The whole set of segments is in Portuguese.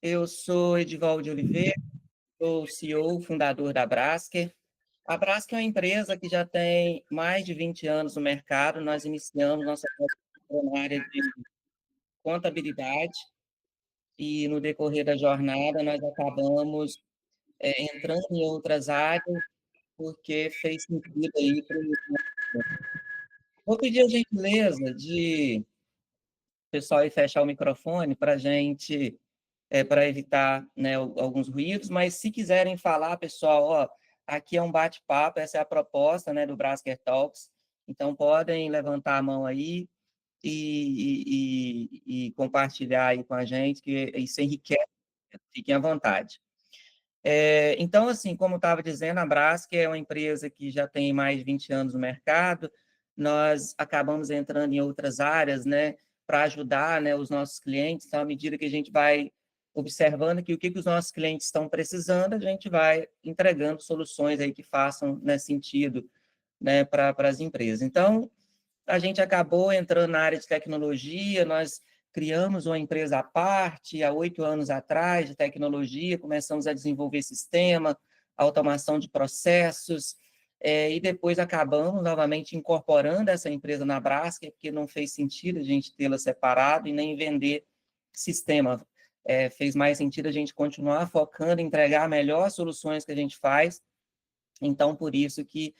Eu sou Edivaldo de Oliveira, sou CEO, fundador da Brasker. A Brasker é uma empresa que já tem mais de 20 anos no mercado. Nós iniciamos nossa trajetória na área de contabilidade e, no decorrer da jornada, nós acabamos entrando em outras áreas porque fez sentido aí para o... Vou pedir a gentileza de o pessoal aí fechar o microfone para a gente para evitar, né, alguns ruídos, mas se quiserem falar, pessoal, ó, aqui é um bate-papo, essa é a proposta, né, do Brasker Talks, então podem levantar a mão aí e compartilhar aí com a gente, que isso enriquece, fiquem à vontade. Então, assim, como eu estava dizendo, a Brasker é uma empresa que já tem mais de 20 anos no mercado, nós acabamos entrando em outras áreas, né, para ajudar, né, os nossos clientes, então, à medida que a gente vai observando que o que os nossos clientes estão precisando, a gente vai entregando soluções aí que façam, né, sentido, né, para as empresas. Então, a gente acabou entrando na área de tecnologia, nós criamos uma empresa à parte, há 8 anos atrás, de tecnologia, começamos a desenvolver sistema, automação de processos, e depois acabamos novamente incorporando essa empresa na Braskem, porque não fez sentido a gente tê-la separado e nem vender sistema. Fez mais sentido a gente continuar focando em entregar melhores soluções que a gente faz, então por isso que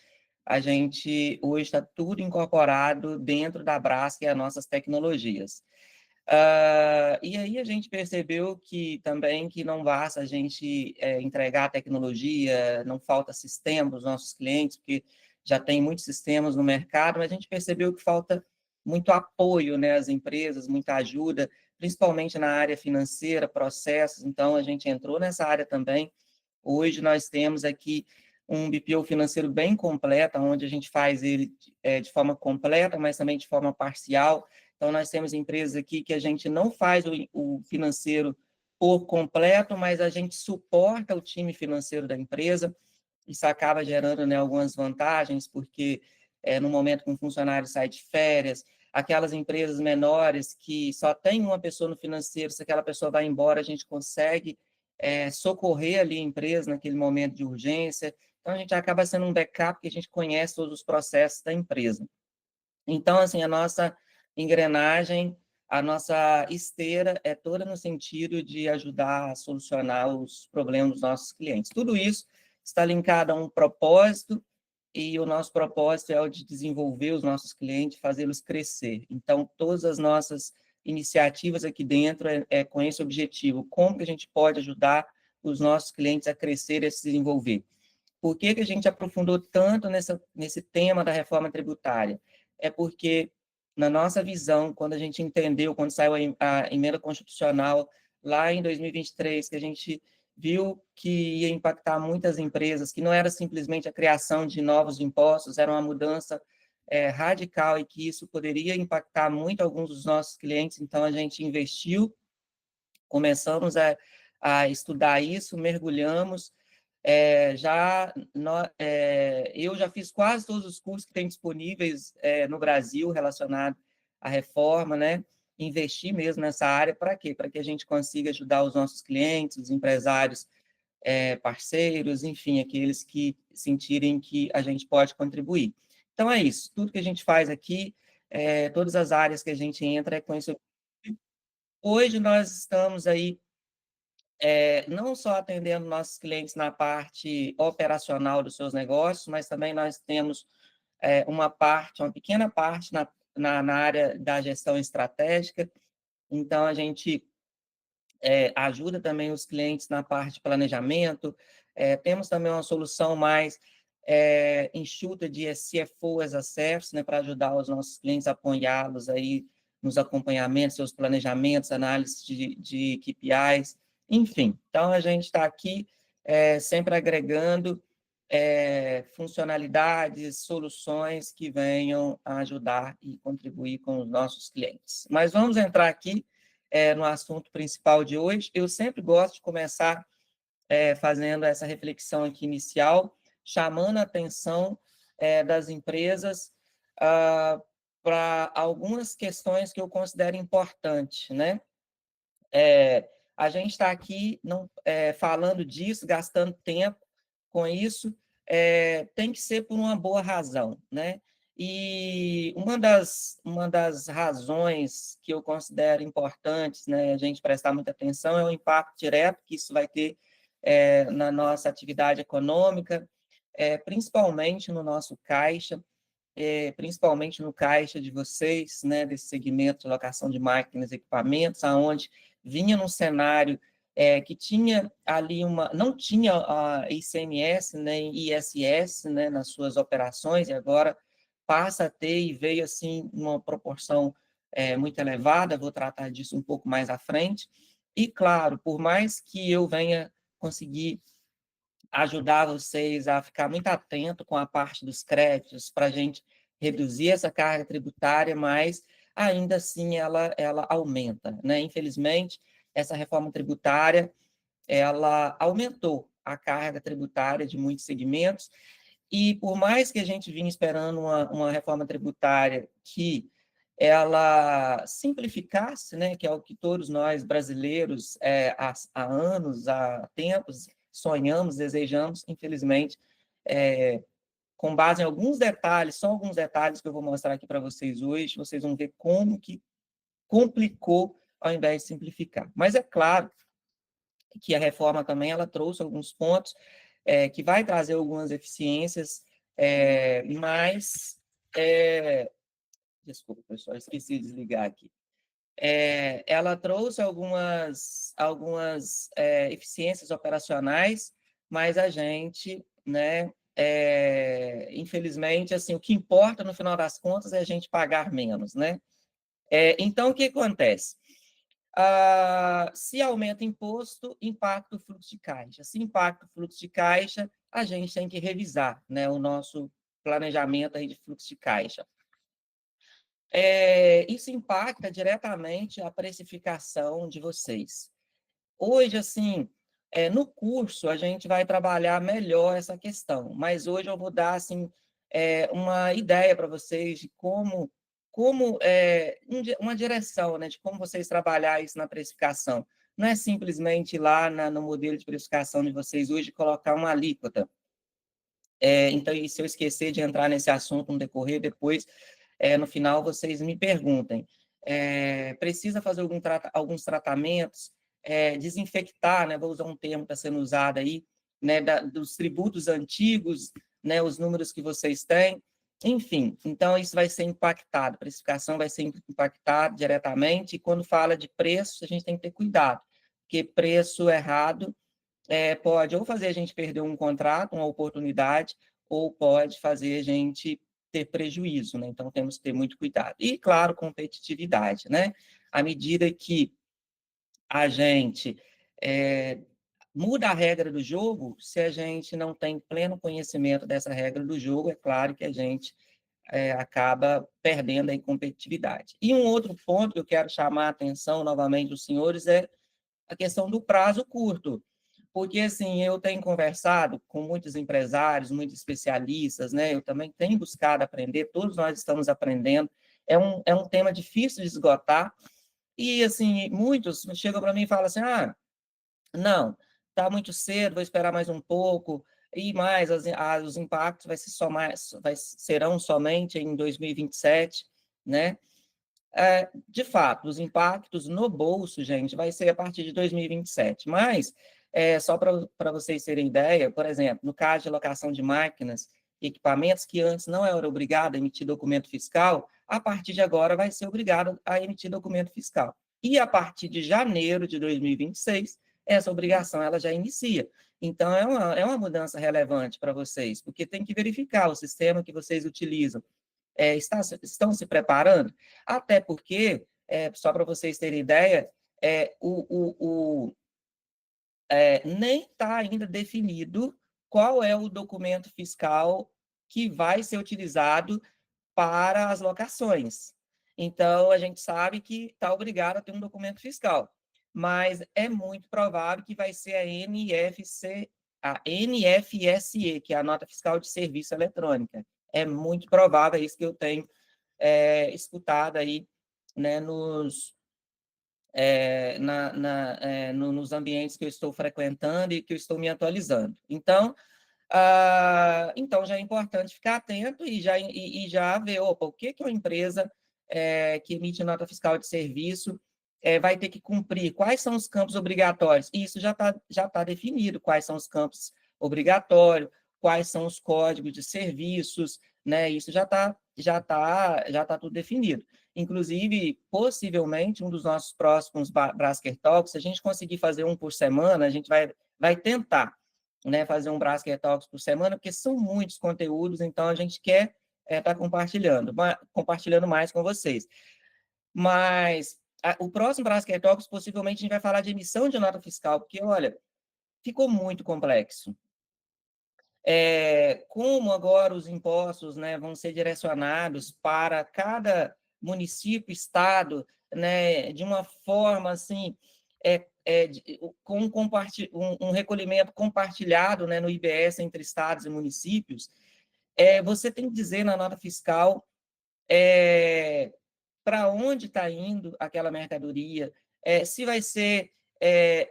a gente hoje está tudo incorporado dentro da Braskem, que é as nossas tecnologias. E aí a gente percebeu que também que não basta a gente entregar tecnologia, não falta sistema para os nossos clientes, porque já tem muitos sistemas no mercado, mas a gente percebeu que falta muito apoio, né, às empresas, muita ajuda, principalmente na área financeira, processos, então a gente entrou nessa área também. Hoje nós temos aqui um BPO financeiro bem completo, onde a gente faz ele de forma completa, mas também de forma parcial. Então, nós temos empresas aqui que a gente não faz o financeiro por completo, mas a gente suporta o time financeiro da empresa. Isso acaba gerando, né, algumas vantagens, porque no momento que um funcionário sai de férias, aquelas empresas menores que só tem uma pessoa no financeiro, se aquela pessoa vai embora, a gente consegue socorrer ali a empresa naquele momento de urgência. Então, a gente acaba sendo um backup, que a gente conhece todos os processos da empresa. Então, assim, a nossa engrenagem, a nossa esteira é toda no sentido de ajudar a solucionar os problemas dos nossos clientes. Tudo isso está linkado a um propósito, e o nosso propósito é o de desenvolver os nossos clientes, fazê-los crescer. Então, todas as nossas iniciativas aqui dentro é com esse objetivo: como que a gente pode ajudar os nossos clientes a crescer e a se desenvolver. Por que a gente aprofundou tanto nesse tema da reforma tributária? É porque, na nossa visão, quando a gente entendeu, quando saiu a emenda constitucional, lá em 2023, que a gente viu que ia impactar muitas empresas, que não era simplesmente a criação de novos impostos, era uma mudança radical, e que isso poderia impactar muito alguns dos nossos clientes, então a gente investiu, começamos a estudar isso, mergulhamos, eu já fiz quase todos os cursos que tem disponíveis no Brasil relacionados à reforma, né? Investir mesmo nessa área, para quê? Para que a gente consiga ajudar os nossos clientes, os empresários, parceiros, enfim, aqueles que sentirem que a gente pode contribuir. Então, é isso. Tudo que a gente faz aqui, todas as áreas que a gente entra é com isso. Hoje nós estamos aí não só atendendo nossos clientes na parte operacional dos seus negócios, mas também nós temos uma pequena parte na área da gestão estratégica. Então, a gente ajuda também os clientes na parte de planejamento. Temos também uma solução mais enxuta de CFO as a Service, né, para ajudar os nossos clientes a apoiá-los aí nos acompanhamentos, seus planejamentos, análise de KPIs, enfim. Então, a gente está aqui sempre agregando funcionalidades, soluções que venham a ajudar e contribuir com os nossos clientes. Mas vamos entrar aqui no assunto principal de hoje. Eu sempre gosto de começar fazendo essa reflexão aqui inicial, chamando a atenção das empresas para algumas questões que eu considero importantes, né? A gente está aqui não, falando disso, gastando tempo com isso, tem que ser por uma boa razão, né? E uma das razões que eu considero importantes, né, a gente prestar muita atenção é o impacto direto que isso vai ter na nossa atividade econômica, principalmente no nosso caixa, principalmente no caixa de vocês, né, desse segmento de locação de máquinas e equipamentos, aonde vinha num cenário que tinha ali não tinha a ICMS nem ISS, né, nas suas operações, e agora passa a ter e veio assim uma proporção muito elevada. Vou tratar disso um pouco mais à frente. E claro, por mais que eu venha conseguir ajudar vocês a ficar muito atento com a parte dos créditos para a gente reduzir essa carga tributária, mas ainda assim ela aumenta, né? Infelizmente, essa reforma tributária ela aumentou a carga tributária de muitos segmentos, e por mais que a gente vinha esperando uma reforma tributária que ela simplificasse, né, que é o que todos nós brasileiros há anos, há tempos, sonhamos, desejamos, infelizmente, com base em alguns detalhes, só alguns detalhes que eu vou mostrar aqui para vocês hoje, vocês vão ver como que complicou ao invés de simplificar. Mas é claro que a reforma também ela trouxe alguns pontos que vai trazer algumas eficiências, mas desculpa, pessoal, esqueci de desligar aqui. Ela trouxe algumas eficiências operacionais, mas a gente, né, infelizmente, assim, o que importa no final das contas é a gente pagar menos, né? Então, o que acontece? Se aumenta imposto, impacta o fluxo de caixa. Se impacta o fluxo de caixa, a gente tem que revisar, né, o nosso planejamento aí de fluxo de caixa. Isso impacta diretamente a precificação de vocês. Hoje, assim, no curso, a gente vai trabalhar melhor essa questão, mas hoje eu vou dar, assim, uma ideia para vocês de uma direção, né, de como vocês trabalhar isso na precificação. Não é simplesmente ir lá no modelo de precificação de vocês hoje colocar uma alíquota. Então, e se eu esquecer de entrar nesse assunto no decorrer, depois, no final, vocês me perguntem. Precisa fazer alguns tratamentos, desinfectar, né, vou usar um termo que está sendo usado aí, né, dos tributos antigos, né, os números que vocês têm, enfim, então isso vai ser impactado, a precificação vai ser impactada diretamente, e quando fala de preço, a gente tem que ter cuidado, porque preço errado pode ou fazer a gente perder um contrato, uma oportunidade, ou pode fazer a gente ter prejuízo, né? Então, temos que ter muito cuidado. E, claro, competitividade, né? À medida que a gente muda a regra do jogo, se a gente não tem pleno conhecimento dessa regra do jogo, é claro que a gente acaba perdendo a competitividade. E um outro ponto que eu quero chamar a atenção novamente dos senhores é a questão do prazo curto. Porque, assim, eu tenho conversado com muitos empresários, muitos especialistas, né? Eu também tenho buscado aprender, todos nós estamos aprendendo. É um tema difícil de esgotar. E, assim, muitos chegam para mim e falam assim, não, está muito cedo, vou esperar mais um pouco, e mais, os impactos serão somente em 2027, né? De fato, os impactos no bolso, gente, vai ser a partir de 2027. Mas, só para vocês terem ideia, por exemplo, no caso de locação de máquinas e equipamentos que antes não era obrigado a emitir documento fiscal, a partir de agora vai ser obrigado a emitir documento fiscal. E a partir de janeiro de 2026, essa obrigação ela já inicia. Então, é uma mudança relevante para vocês, porque tem que verificar o sistema que vocês utilizam estão se preparando, até porque, só para vocês terem ideia, nem está ainda definido qual é o documento fiscal que vai ser utilizado para as locações. Então, a gente sabe que está obrigado a ter um documento fiscal, mas é muito provável que vai ser a NFSE, que é a Nota Fiscal de Serviço Eletrônica. É muito provável, é isso que eu tenho escutado aí, né, nos ambientes que eu estou frequentando e que eu estou me atualizando. Então já é importante ficar atento e já ver, opa, o que uma empresa que emite nota fiscal de serviço vai ter que cumprir, quais são os campos obrigatórios. E isso já tá definido, quais são os campos obrigatórios, quais são os códigos de serviços, né? Isso já tá tudo definido. Inclusive, possivelmente, um dos nossos próximos Brasker Talks, se a gente conseguir fazer um por semana, a gente vai tentar, né, fazer um Brasker Talks por semana, porque são muitos conteúdos, então a gente quer estar compartilhando mais com vocês. Mas o próximo Brasker Talks, possivelmente, a gente vai falar de emissão de nota fiscal, porque, olha, ficou muito complexo. Como agora os impostos, né, vão ser direcionados para cada município, estado, né, de uma forma assim, com um recolhimento compartilhado, né, no IBS entre estados e municípios, você tem que dizer na nota fiscal para onde está indo aquela mercadoria, se vai ser,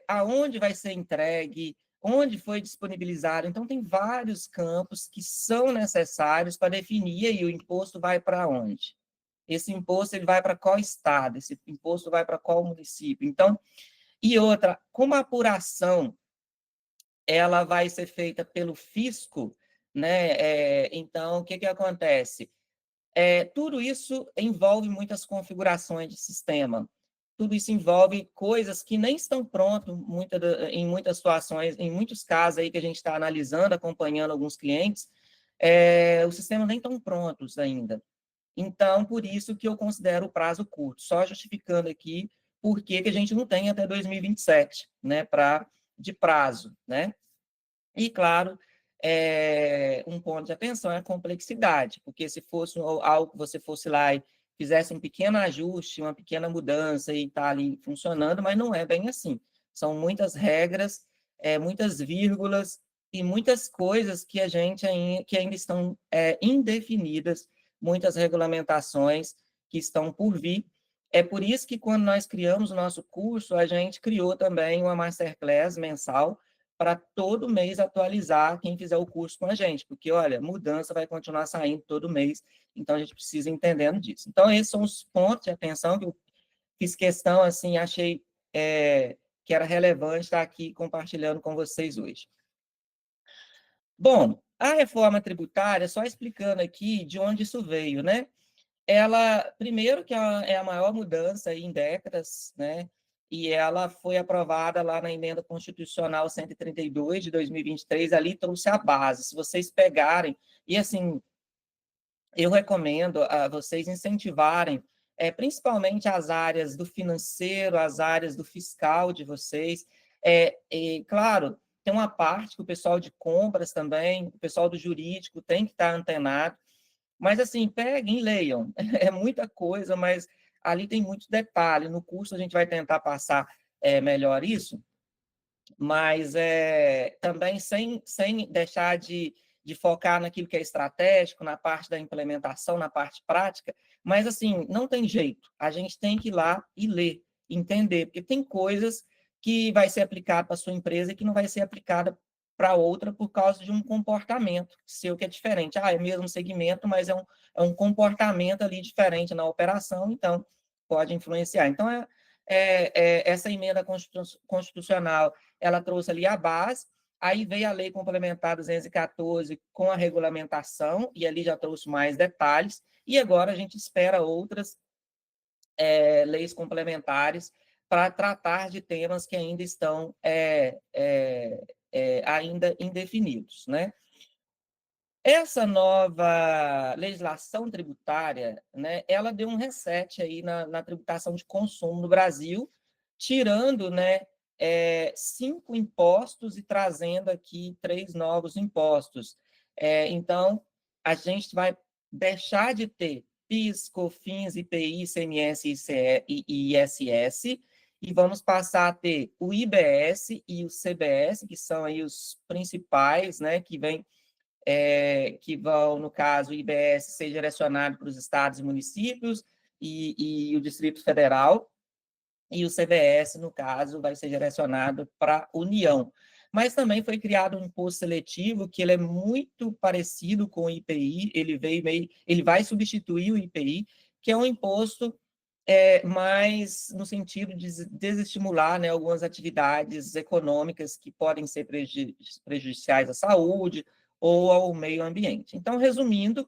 aonde vai ser entregue, onde foi disponibilizado. Então, tem vários campos que são necessários para definir aí o imposto vai para onde. Esse imposto ele vai para qual estado, esse imposto vai para qual município. Então, e outra, como a apuração ela vai ser feita pelo fisco, né? Então, o que acontece? Tudo isso envolve muitas configurações de sistema. Tudo isso envolve coisas que nem estão prontas em muitas situações, em muitos casos aí que a gente está analisando, acompanhando alguns clientes, os sistemas nem estão prontos ainda. Então, por isso que eu considero o prazo curto, só justificando aqui por que a gente não tem até 2027, né, de prazo, né? E, claro, um ponto de atenção é a complexidade, porque se fosse algo que você fosse lá e fizesse um pequeno ajuste, uma pequena mudança e está ali funcionando, mas não é bem assim. São muitas regras, muitas vírgulas e muitas coisas que ainda estão indefinidas, muitas regulamentações que estão por vir. É por isso que, quando nós criamos o nosso curso, a gente criou também uma masterclass mensal, para todo mês atualizar quem fizer o curso com a gente, porque, olha, mudança vai continuar saindo todo mês, então a gente precisa ir entendendo disso. Então, esses são os pontos de atenção que eu fiz questão, assim, achei que era relevante estar aqui compartilhando com vocês hoje. Bom, a reforma tributária, só explicando aqui de onde isso veio, né? Primeiro, que é a maior mudança aí em décadas, né? E ela foi aprovada lá na Emenda Constitucional 132 de 2023, ali trouxe a base. Se vocês pegarem, e assim, eu recomendo a vocês incentivarem, principalmente as áreas do financeiro, as áreas do fiscal de vocês. Claro, tem uma parte que o pessoal de compras também, o pessoal do jurídico tem que estar antenado, mas, assim, peguem e leiam. É muita coisa, mas ali tem muito detalhe. No curso a gente vai tentar passar melhor isso, mas também sem deixar de focar naquilo que é estratégico, na parte da implementação, na parte prática. Mas, assim, não tem jeito. A gente tem que ir lá e ler, entender, porque tem coisas que vai ser aplicada para a sua empresa e que não vai ser aplicada para outra por causa de um comportamento seu que é diferente. É o mesmo segmento, mas é um comportamento ali diferente na operação, então pode influenciar. Então, essa emenda constitucional, ela trouxe ali a base, aí veio a Lei Complementar 214 com a regulamentação, e ali já trouxe mais detalhes, e agora a gente espera outras leis complementares para tratar de temas que ainda estão ainda indefinidos, né? Essa nova legislação tributária, né, ela deu um reset aí na tributação de consumo no Brasil, tirando, né, 5 impostos e trazendo aqui 3 novos impostos. Então, a gente vai deixar de ter PIS, COFINS, IPI, ICMS e ISS, e vamos passar a ter o IBS e o CBS, que são aí os principais, né, que vão, no caso, o IBS ser direcionado para os estados e municípios e o Distrito Federal, e o CBS, no caso, vai ser direcionado para a União. Mas também foi criado um imposto seletivo que ele é muito parecido com o IPI, ele vai substituir o IPI, que é um imposto mais no sentido de desestimular, né, algumas atividades econômicas que podem ser prejudiciais à saúde ou ao meio ambiente. Então, resumindo,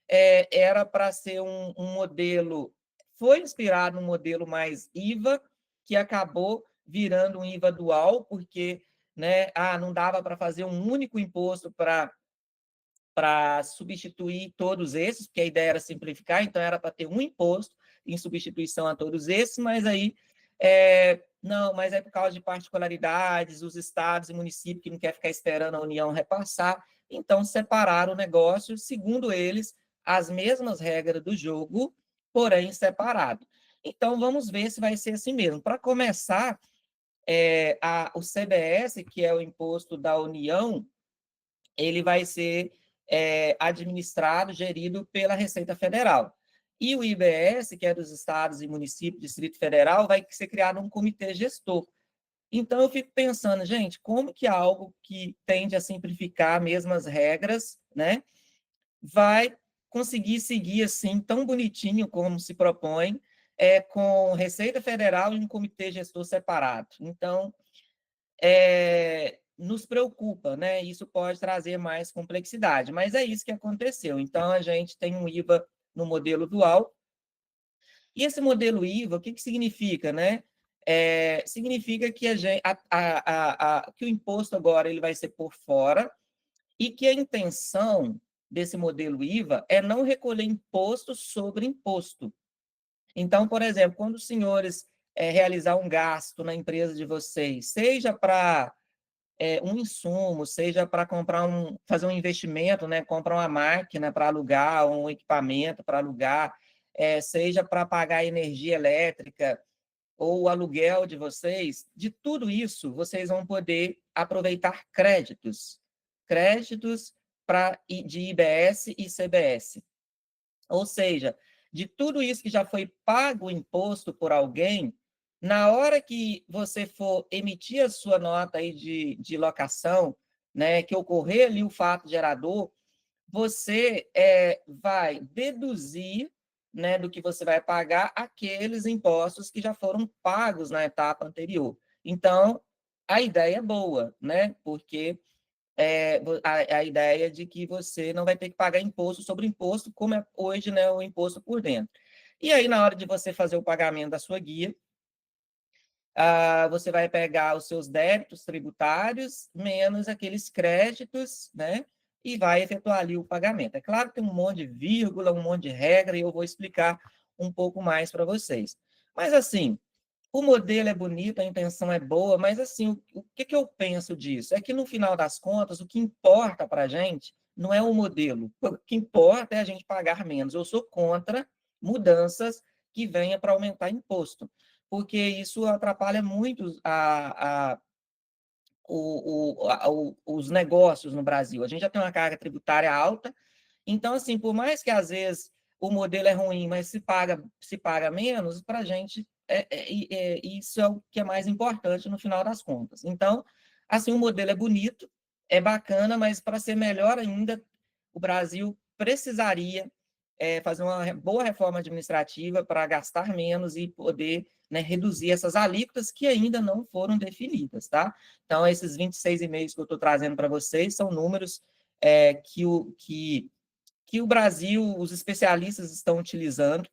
era para ser um modelo, foi inspirado no modelo mais IVA, que acabou virando um IVA dual, porque, né, não dava para fazer um único imposto para substituir todos esses, porque a ideia era simplificar, então era para ter um imposto em substituição a todos esses, mas aí não, mas é por causa de particularidades, os estados e municípios que não quer ficar esperando a União repassar, então separaram o negócio, segundo eles, as mesmas regras do jogo, porém separado. Então vamos ver se vai ser assim mesmo. Para começar, o CBS, que é o imposto da União, ele vai ser administrado, gerido pela Receita Federal. E o IBS, que é dos estados e municípios, Distrito Federal, vai ser criado um comitê gestor. Então, eu fico pensando, gente, como que algo que tende a simplificar mesmo as regras, né, vai conseguir seguir assim, tão bonitinho como se propõe, com Receita Federal e um comitê gestor separado. Então, nos preocupa, né? Isso pode trazer mais complexidade, mas é isso que aconteceu. Então, a gente tem um IVA no modelo dual, e esse modelo IVA, o que, que significa, né? Significa que, que o imposto agora ele vai ser por fora, e que a intenção desse modelo IVA é não recolher imposto sobre imposto. Então, por exemplo, quando os senhores realizar um gasto na empresa de vocês, seja para um insumo, seja para fazer um investimento, né, comprar uma máquina para alugar, um equipamento para alugar, seja para pagar energia elétrica ou o aluguel de vocês, de tudo isso, vocês vão poder aproveitar créditos de IBS e CBS. Ou seja, de tudo isso que já foi pago o imposto por alguém, na hora que você for emitir a sua nota aí de locação, né, que ocorrer ali o fato gerador, você vai deduzir, né, do que você vai pagar aqueles impostos que já foram pagos na etapa anterior. Então, a ideia é boa, né, porque a ideia de que você não vai ter que pagar imposto sobre imposto, como é hoje, né, o imposto por dentro. E aí, na hora de você fazer o pagamento da sua guia, você vai pegar os seus débitos tributários menos aqueles créditos, né? E vai efetuar ali o pagamento. É claro que tem um monte de vírgula, um monte de regra, e eu vou explicar um pouco mais para vocês. Mas, assim, o modelo é bonito, a intenção é boa, mas, assim, o que, que eu penso disso? É que, no final das contas, o que importa para a gente não é o modelo. O que importa é a gente pagar menos. Eu sou contra mudanças que venham para aumentar imposto, porque isso atrapalha muito os negócios no Brasil. A gente já tem uma carga tributária alta, então, assim, por mais que às vezes o modelo é ruim, mas se paga menos, para a gente isso é o que é mais importante no final das contas. Então, assim, o modelo é bonito, é bacana, mas para ser melhor ainda, o Brasil precisaria fazer uma boa reforma administrativa para gastar menos e poder, né, reduzir essas alíquotas que ainda não foram definidas, tá? Então, esses 26,5 que eu estou trazendo para vocês são números que o Brasil, os especialistas estão utilizando,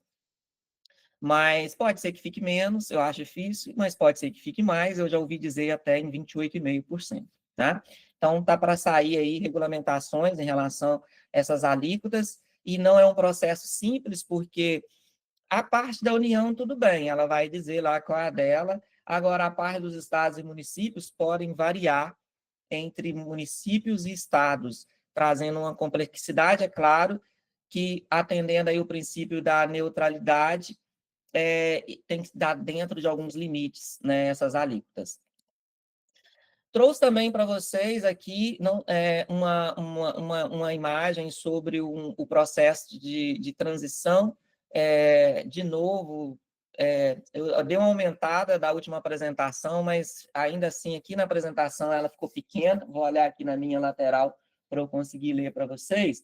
mas pode ser que fique menos, eu acho difícil, mas pode ser que fique mais, eu já ouvi dizer até em 28,5%, tá? Então, tá para sair aí regulamentações em relação a essas alíquotas, e não é um processo simples, porque a parte da União, tudo bem, ela vai dizer lá qual é a dela, agora a parte dos estados e municípios podem variar entre municípios e estados, trazendo uma complexidade, é claro, que atendendo aí o princípio da neutralidade, tem que dar dentro de alguns limites, né, essas alíquotas. Trouxe também para vocês aqui uma imagem sobre o processo de transição, de novo, eu dei uma aumentada da última apresentação, mas ainda assim, aqui na apresentação ela ficou pequena. Vou olhar aqui na minha lateral para eu conseguir ler para vocês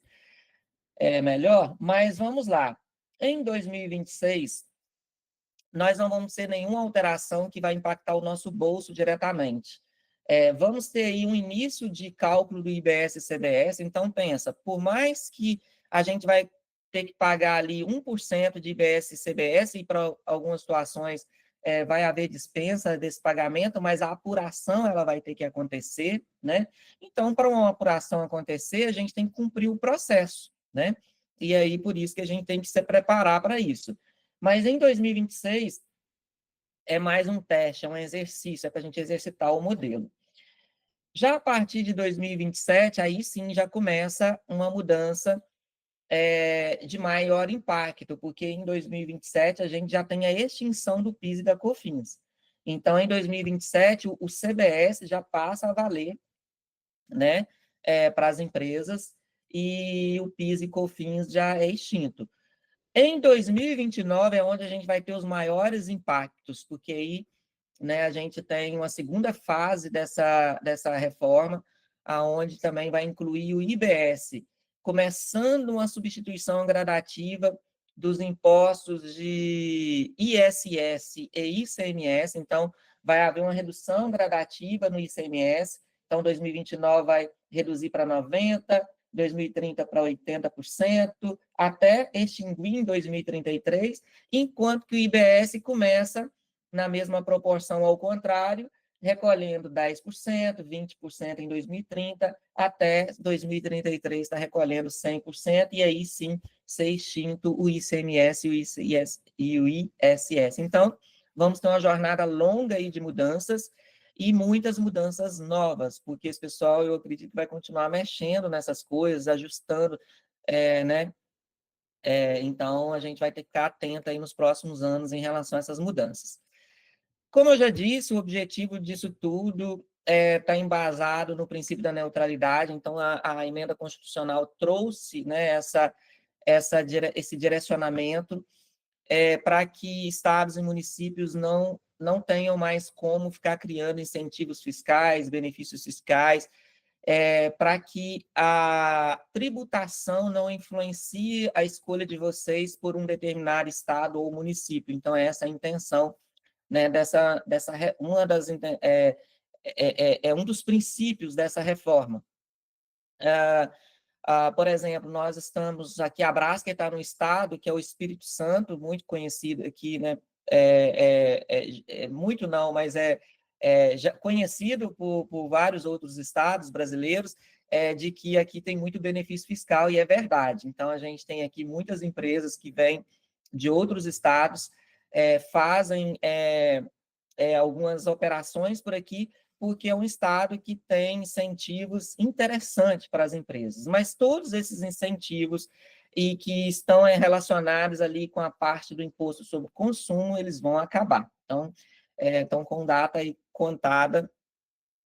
melhor. Mas vamos lá. Em 2026, nós não vamos ter nenhuma alteração que vai impactar o nosso bolso diretamente. Vamos ter aí um início de cálculo do IBS e CBS. Então, pensa, por mais que a gente vai ter que pagar ali 1% de IBS e CBS, e para algumas situações vai haver dispensa desse pagamento, mas a apuração ela vai ter que acontecer, né? Então, para uma apuração acontecer, a gente tem que cumprir o processo, né? E aí, por isso que a gente tem que se preparar para isso. Mas em 2026, é mais um teste, é um exercício, é para a gente exercitar o modelo. Já a partir de 2027, aí sim já começa uma mudança de maior impacto, porque em 2027 a gente já tem a extinção do PIS e da COFINS. Então, em 2027, o CBS já passa a valer, né, para as empresas, e o PIS e COFINS já é extinto. Em 2029 é onde a gente vai ter os maiores impactos, porque aí, né, a gente tem uma segunda fase dessa reforma, aonde também vai incluir o IBS, começando uma substituição gradativa dos impostos de ISS e ICMS. Então, vai haver uma redução gradativa no ICMS. Então, 2029 vai reduzir para 90%, 2030 para 80%, até extinguir em 2033, enquanto que o IBS começa na mesma proporção ao contrário, recolhendo 10%, 20% em 2030, até 2033 está recolhendo 100%, e aí sim ser extinto o ICMS e o ISS. Então, vamos ter uma jornada longa aí de mudanças, e muitas mudanças novas, porque esse pessoal, eu acredito, vai continuar mexendo nessas coisas, ajustando, né? Então, a gente vai ter que ficar atento aí nos próximos anos em relação a essas mudanças. Como eu já disse, o objetivo disso tudo está embasado no princípio da neutralidade. Então, a emenda constitucional trouxe, né, esse direcionamento para que estados e municípios não tenham mais como ficar criando incentivos fiscais, benefícios fiscais, para que a tributação não influencie a escolha de vocês por um determinado estado ou município. Então, essa é a intenção, né, um dos princípios dessa reforma. Por exemplo, nós estamos aqui, a Braskem está no estado, que é o Espírito Santo, muito conhecido aqui, né? Muito não, mas já conhecido por vários outros estados brasileiros, de que aqui tem muito benefício fiscal, e é verdade. Então, a gente tem aqui muitas empresas que vêm de outros estados, fazem algumas operações por aqui, porque é um estado que tem incentivos interessantes para as empresas, mas todos esses incentivos e que estão relacionados ali com a parte do imposto sobre consumo, eles vão acabar. Então, estão com data aí contada,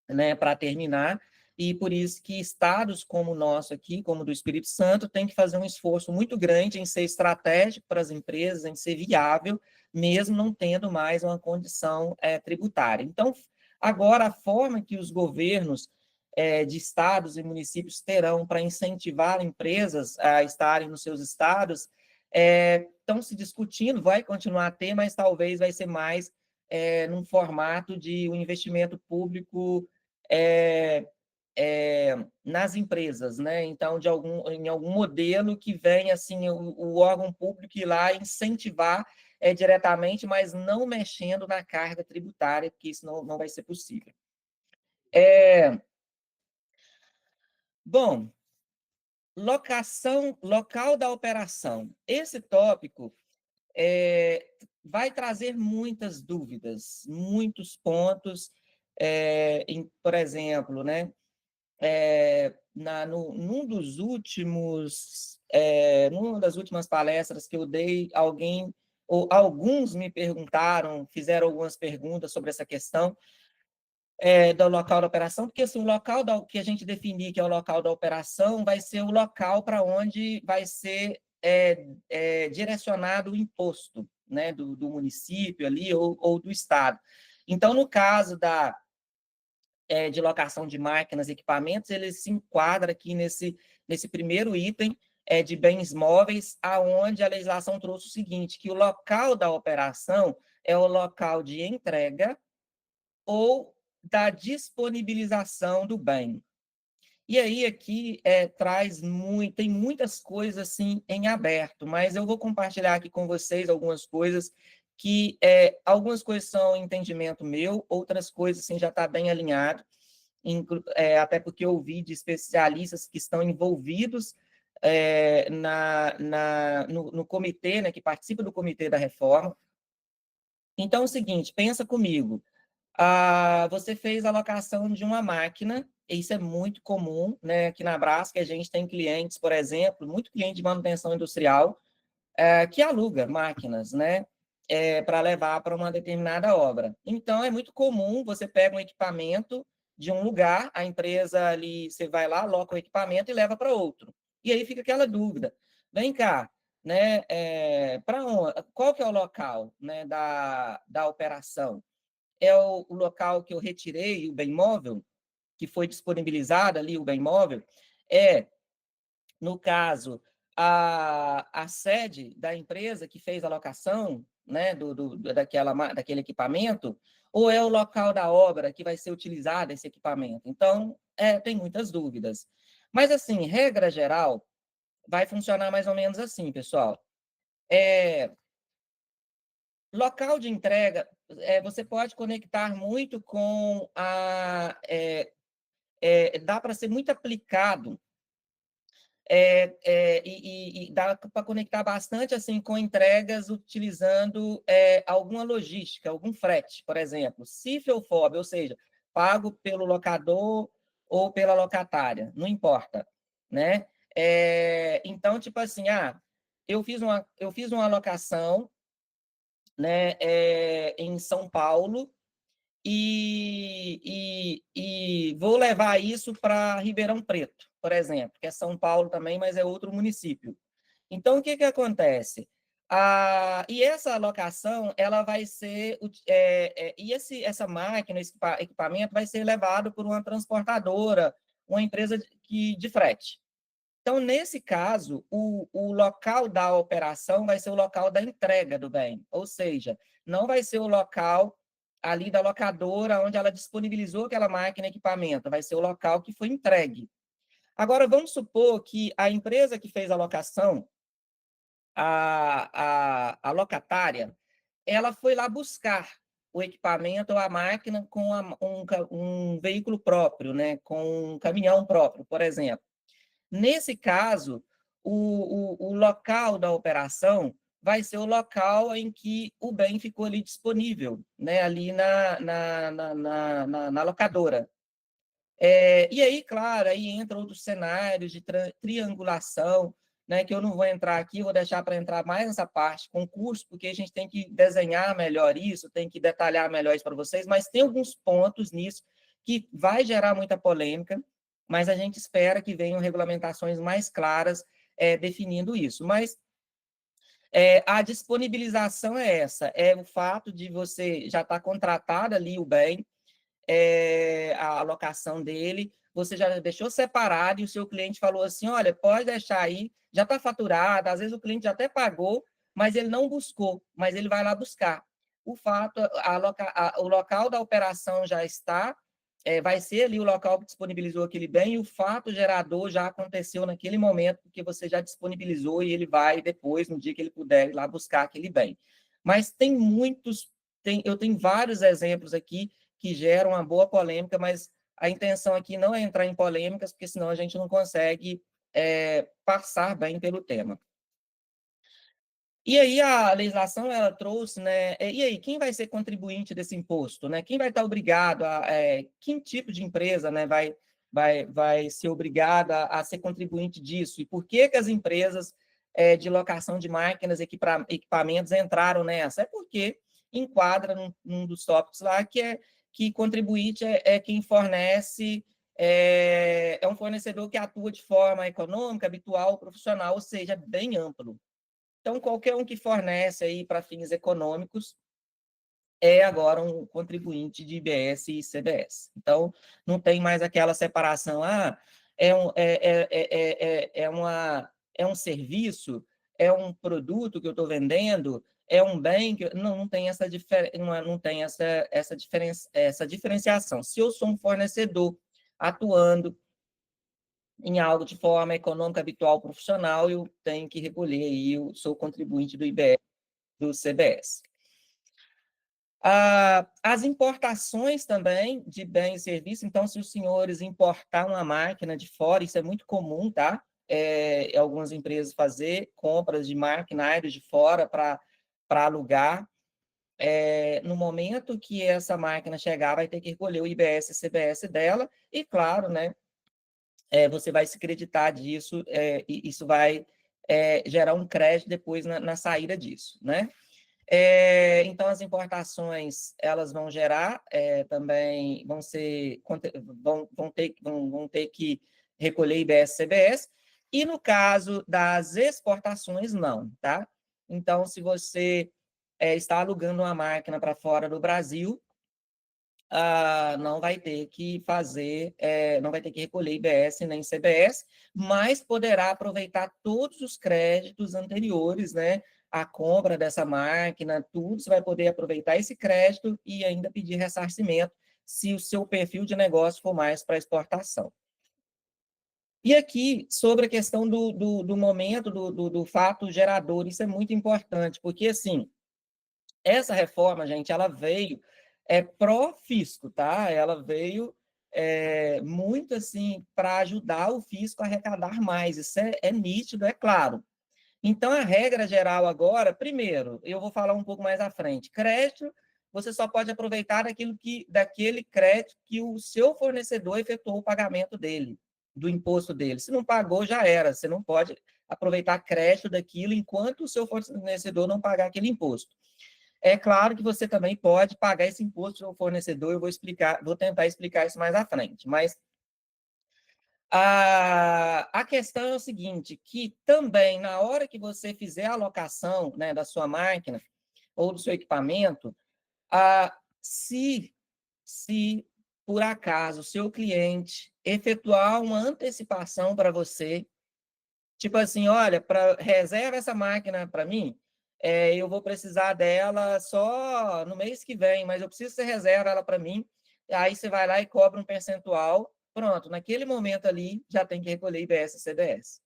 né, para terminar, e por isso que estados como o nosso aqui, como o do Espírito Santo, tem que fazer um esforço muito grande em ser estratégico para as empresas, em ser viável, mesmo não tendo mais uma condição tributária. Então, agora, a forma que os governos de estados e municípios terão para incentivar empresas a estarem nos seus estados, estão se discutindo, vai continuar a ter, mas talvez vai ser mais num formato de um investimento público nas empresas, né? Então, em algum modelo que venha assim, o órgão público ir lá incentivar diretamente, mas não mexendo na carga tributária, porque isso não vai ser possível. Bom, local da operação. Esse tópico vai trazer muitas dúvidas, muitos pontos, por exemplo, né? Numa das últimas palestras que eu dei, alguns me perguntaram, fizeram algumas perguntas sobre essa questão do local da operação, porque assim, o local que a gente definir que é o local da operação vai ser o local para onde vai ser direcionado o imposto, né, do município ali ou do estado. Então, no caso de locação de máquinas e equipamentos, ele se enquadra aqui nesse primeiro item de bens móveis, aonde a legislação trouxe o seguinte, que o local da operação é o local de entrega ou da disponibilização do bem. E aí aqui tem muitas coisas assim em aberto, mas eu vou compartilhar aqui com vocês algumas coisas que algumas coisas são entendimento meu, outras coisas assim, já está bem alinhado, até porque eu ouvi de especialistas que estão envolvidos no comitê, né, que participa do comitê da reforma. Então é o seguinte, pensa comigo, você fez a locação de uma máquina, isso é muito comum, né? Aqui na Braskem, a gente tem clientes, por exemplo, muito cliente de manutenção industrial, que aluga máquinas, né? Para levar para uma determinada obra. Então, é muito comum, você pega um equipamento de um lugar, a empresa ali, você vai lá, aloca o equipamento e leva para outro. E aí fica aquela dúvida, vem cá, né? Qual que é o local, né, da operação? É o local que eu retirei o bem móvel, que foi disponibilizado ali o bem móvel, no caso, a sede da empresa que fez a locação, né, daquele equipamento, ou é o local da obra que vai ser utilizado esse equipamento? Então, tem muitas dúvidas. Mas, assim, regra geral, vai funcionar mais ou menos assim, pessoal. Local de entrega, você pode conectar muito com dá para ser muito aplicado, e dá para conectar bastante assim com entregas utilizando alguma logística, algum frete, por exemplo, CIF ou FOB, ou seja, pago pelo locador ou pela locatária, não importa, né? Então, tipo assim, eu fiz uma alocação, né, em São Paulo, e vou levar isso para Ribeirão Preto, por exemplo, que é São Paulo também, mas é outro município. Então, o que acontece? E essa alocação, ela vai ser, essa máquina, esse equipamento vai ser levado por uma transportadora, uma empresa de frete. Então, nesse caso, o local da operação vai ser o local da entrega do bem, ou seja, não vai ser o local ali da locadora onde ela disponibilizou aquela máquina e equipamento, vai ser o local que foi entregue. Agora, vamos supor que a empresa que fez a locação, a locatária, ela foi lá buscar o equipamento ou a máquina com um veículo próprio, né, com um caminhão próprio, por exemplo. Nesse caso, o local da operação vai ser o local em que o bem ficou ali disponível, né, ali na locadora. E aí, claro, aí entra outros cenários de triangulação, né, que eu não vou entrar aqui, vou deixar para entrar mais nessa parte, concurso, porque a gente tem que desenhar melhor isso, tem que detalhar melhor isso para vocês, mas tem alguns pontos nisso que vai gerar muita polêmica, mas a gente espera que venham regulamentações mais claras definindo isso. Mas a disponibilização é essa, é o fato de você já estar contratado ali o bem, a alocação dele, você já deixou separado e o seu cliente falou assim, olha, pode deixar aí, já está faturado, às vezes o cliente já até pagou, mas ele não buscou, mas ele vai lá buscar. O fato, o local da operação já está, vai ser ali o local que disponibilizou aquele bem, e o fato gerador já aconteceu naquele momento, porque você já disponibilizou e ele vai depois, no dia que ele puder, ir lá buscar aquele bem. Mas eu tenho vários exemplos aqui que geram uma boa polêmica, mas a intenção aqui não é entrar em polêmicas, porque senão a gente não consegue passar bem pelo tema. E aí a legislação, ela trouxe, né, e aí, quem vai ser contribuinte desse imposto, né? Quem vai estar obrigado que tipo de empresa, né, vai ser obrigada a ser contribuinte disso? E por que as empresas de locação de máquinas, equipamentos entraram nessa? É porque enquadra num dos tópicos lá que contribuinte é quem fornece, é um fornecedor que atua de forma econômica, habitual, profissional, ou seja, bem amplo. Então, qualquer um que fornece aí para fins econômicos é agora um contribuinte de IBS e CBS. Então, não tem mais aquela separação, é um serviço, é um produto que eu estou vendendo, é um bem que... Não tem essa, não tem essa diferenciação. Se eu sou um fornecedor atuando em algo de forma econômica, habitual, profissional, eu tenho que recolher aí, eu sou contribuinte do IBS, do CBS. As importações também de bens e serviços, então, se os senhores importar uma máquina de fora, isso é muito comum, tá? Algumas empresas fazer compras de maquinários de fora para alugar. No momento que essa máquina chegar, vai ter que recolher o IBS e CBS dela, e claro, né, você vai se creditar disso, e isso vai gerar um crédito depois na saída disso, né? Então, as importações, elas vão gerar também, vão ter que recolher IBS e CBS, e no caso das exportações, não, tá? Então, se você está alugando uma máquina para fora do Brasil, não vai ter que fazer, não vai ter que recolher IBS nem CBS, mas poderá aproveitar todos os créditos anteriores, né? A compra dessa máquina, tudo, você vai poder aproveitar esse crédito e ainda pedir ressarcimento se o seu perfil de negócio for mais para exportação. E aqui, sobre a questão do momento, do fato gerador, isso é muito importante, porque, assim, essa reforma, gente, ela veio pró-fisco, tá? Ela veio muito, assim, para ajudar o fisco a arrecadar mais. Isso é nítido, é claro. Então, a regra geral agora, primeiro, eu vou falar um pouco mais à frente. Crédito, você só pode aproveitar daquele crédito que o seu fornecedor efetuou o pagamento dele, do imposto dele. Se não pagou, já era. Você não pode aproveitar crédito daquilo enquanto o seu fornecedor não pagar aquele imposto. É claro que você também pode pagar esse imposto ao fornecedor, eu vou tentar explicar isso mais à frente, mas a questão é o seguinte, que também na hora que você fizer a alocação, né, da sua máquina ou do seu equipamento, se por acaso o seu cliente efetuar uma antecipação para você, tipo assim, olha, reserva essa máquina para mim, eu vou precisar dela só no mês que vem, mas eu preciso que você reserva ela para mim. Aí você vai lá e cobra um percentual. Pronto, naquele momento ali já tem que recolher IBS e CBS.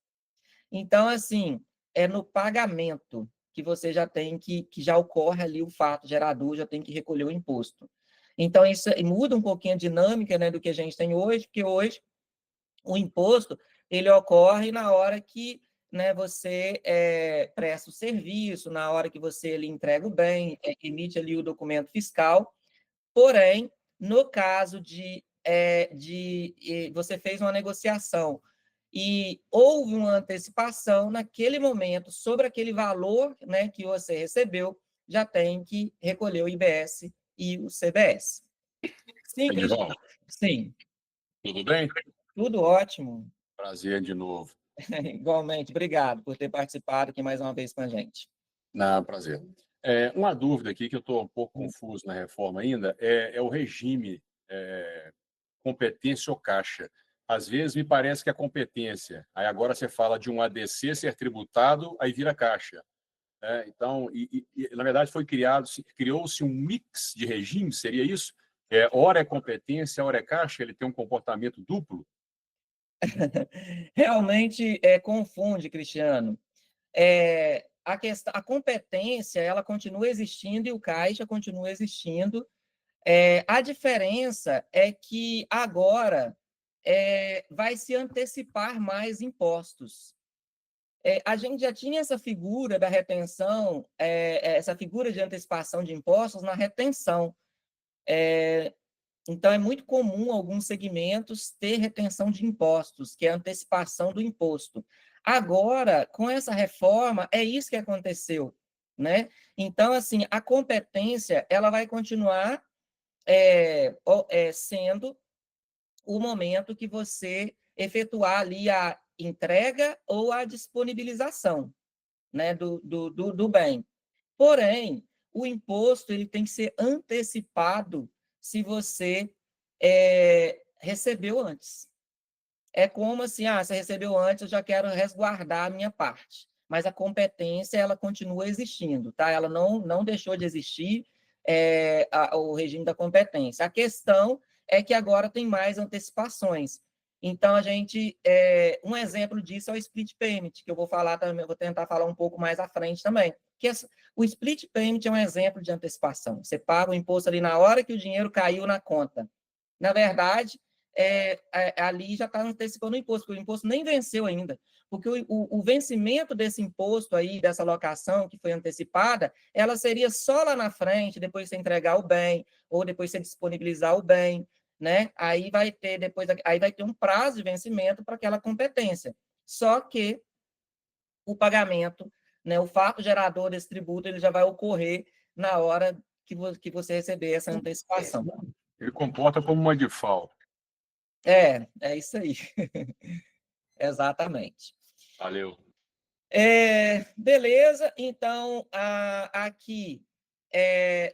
Então, assim, é no pagamento que você já tem que já ocorre ali o fato gerador, já tem que recolher o imposto. Então, isso muda um pouquinho a dinâmica, né, do que a gente tem hoje, porque hoje o imposto ele ocorre na hora que, né, você presta o serviço, na hora que você ele entrega o bem, emite ali o documento fiscal. Porém, no caso de você fez uma negociação e houve uma antecipação, naquele momento, sobre aquele valor, né, que você recebeu, já tem que recolher o IBS e o CBS. Sim, Cristian? Edivaldo, Sim, tudo bem? tudo ótimo. Prazer de novo. Igualmente, obrigado por ter participado aqui mais uma vez com a gente. Prazer. Uma dúvida aqui que eu estou um pouco confuso na reforma ainda é o regime competência ou caixa. Às vezes me parece que a competência, aí agora você fala de um ADC ser tributado, aí vira caixa. Então, na verdade criou-se um mix de regimes, seria isso? Ora é competência, ora é caixa, ele tem um comportamento duplo? Realmente confunde, Cristiano. A competência ela continua existindo e o caixa continua existindo. A diferença é que agora vai se antecipar mais impostos. A gente já tinha essa figura da retenção, essa figura de antecipação de impostos na retenção. Então, é muito comum alguns segmentos ter retenção de impostos, que é a antecipação do imposto. Agora, com essa reforma, é isso que aconteceu, né? Então, assim, a competência, ela vai continuar sendo o momento que você efetuar ali a entrega ou a disponibilização. né, do bem. Porém, o imposto ele tem que ser antecipado se você recebeu antes. É como assim, você recebeu antes, eu já quero resguardar a minha parte. Mas a competência, ela continua existindo, tá? Ela não deixou de existir, o regime da competência. A questão é que agora tem mais antecipações. Então, um exemplo disso é o split payment, que eu vou falar também, vou tentar falar um pouco mais à frente também. O split payment é um exemplo de antecipação. Você paga o imposto ali na hora que o dinheiro caiu na conta. Na verdade, ali já está antecipando o imposto, porque o imposto nem venceu ainda. Porque o vencimento desse imposto aí, dessa locação que foi antecipada, ela seria só lá na frente, depois você entregar o bem, ou depois você disponibilizar o bem, né? Aí vai ter um prazo de vencimento para aquela competência. Só que o pagamento, né, o fato gerador desse tributo, ele já vai ocorrer na hora que você receber essa antecipação. Ele comporta como uma default. É isso aí. Exatamente. Valeu. Beleza, então, aqui,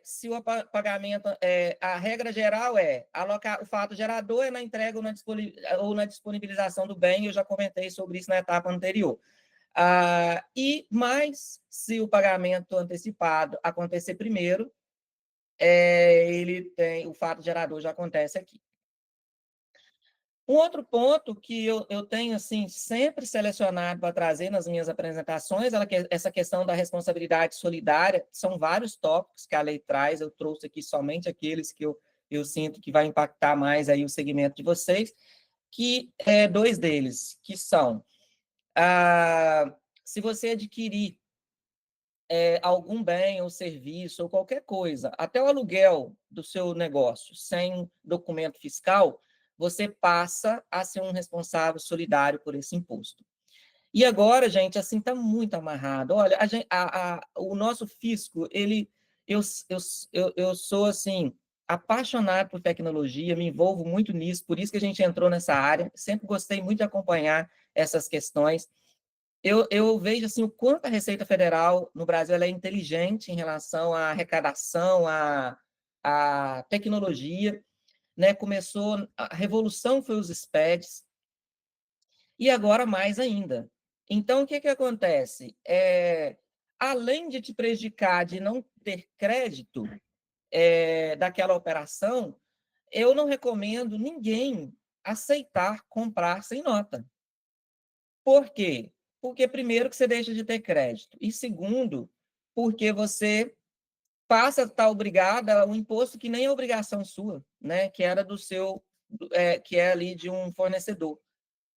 se o pagamento, a regra geral é alocar o fato gerador é na entrega ou na disponibilização do bem, eu já comentei sobre isso na etapa anterior. Mas, se o pagamento antecipado acontecer primeiro, o fato gerador já acontece aqui. Um outro ponto que eu tenho assim, sempre selecionado para trazer nas minhas apresentações, essa questão da responsabilidade solidária, são vários tópicos que a lei traz, eu trouxe aqui somente aqueles que eu sinto que vai impactar mais aí o segmento de vocês, que dois deles, que são, se você adquirir algum bem ou serviço ou qualquer coisa, até o aluguel do seu negócio, sem documento fiscal, você passa a ser um responsável solidário por esse imposto. E agora, gente, assim, está muito amarrado. Olha, o nosso fisco, eu sou, assim, apaixonado por tecnologia, me envolvo muito nisso, por isso que a gente entrou nessa área, sempre gostei muito de acompanhar essas questões. Eu vejo assim, o quanto a Receita Federal no Brasil ela é inteligente em relação à arrecadação, à tecnologia, né? A revolução foi os SPEDs, e agora mais ainda. Então, o que acontece? Além de te prejudicar de não ter crédito daquela operação, eu não recomendo ninguém aceitar comprar sem nota. Por quê? Porque, primeiro, que você deixa de ter crédito. E, segundo, porque você passa a estar obrigada a um imposto que nem é obrigação sua, né? Que era que é ali de um fornecedor.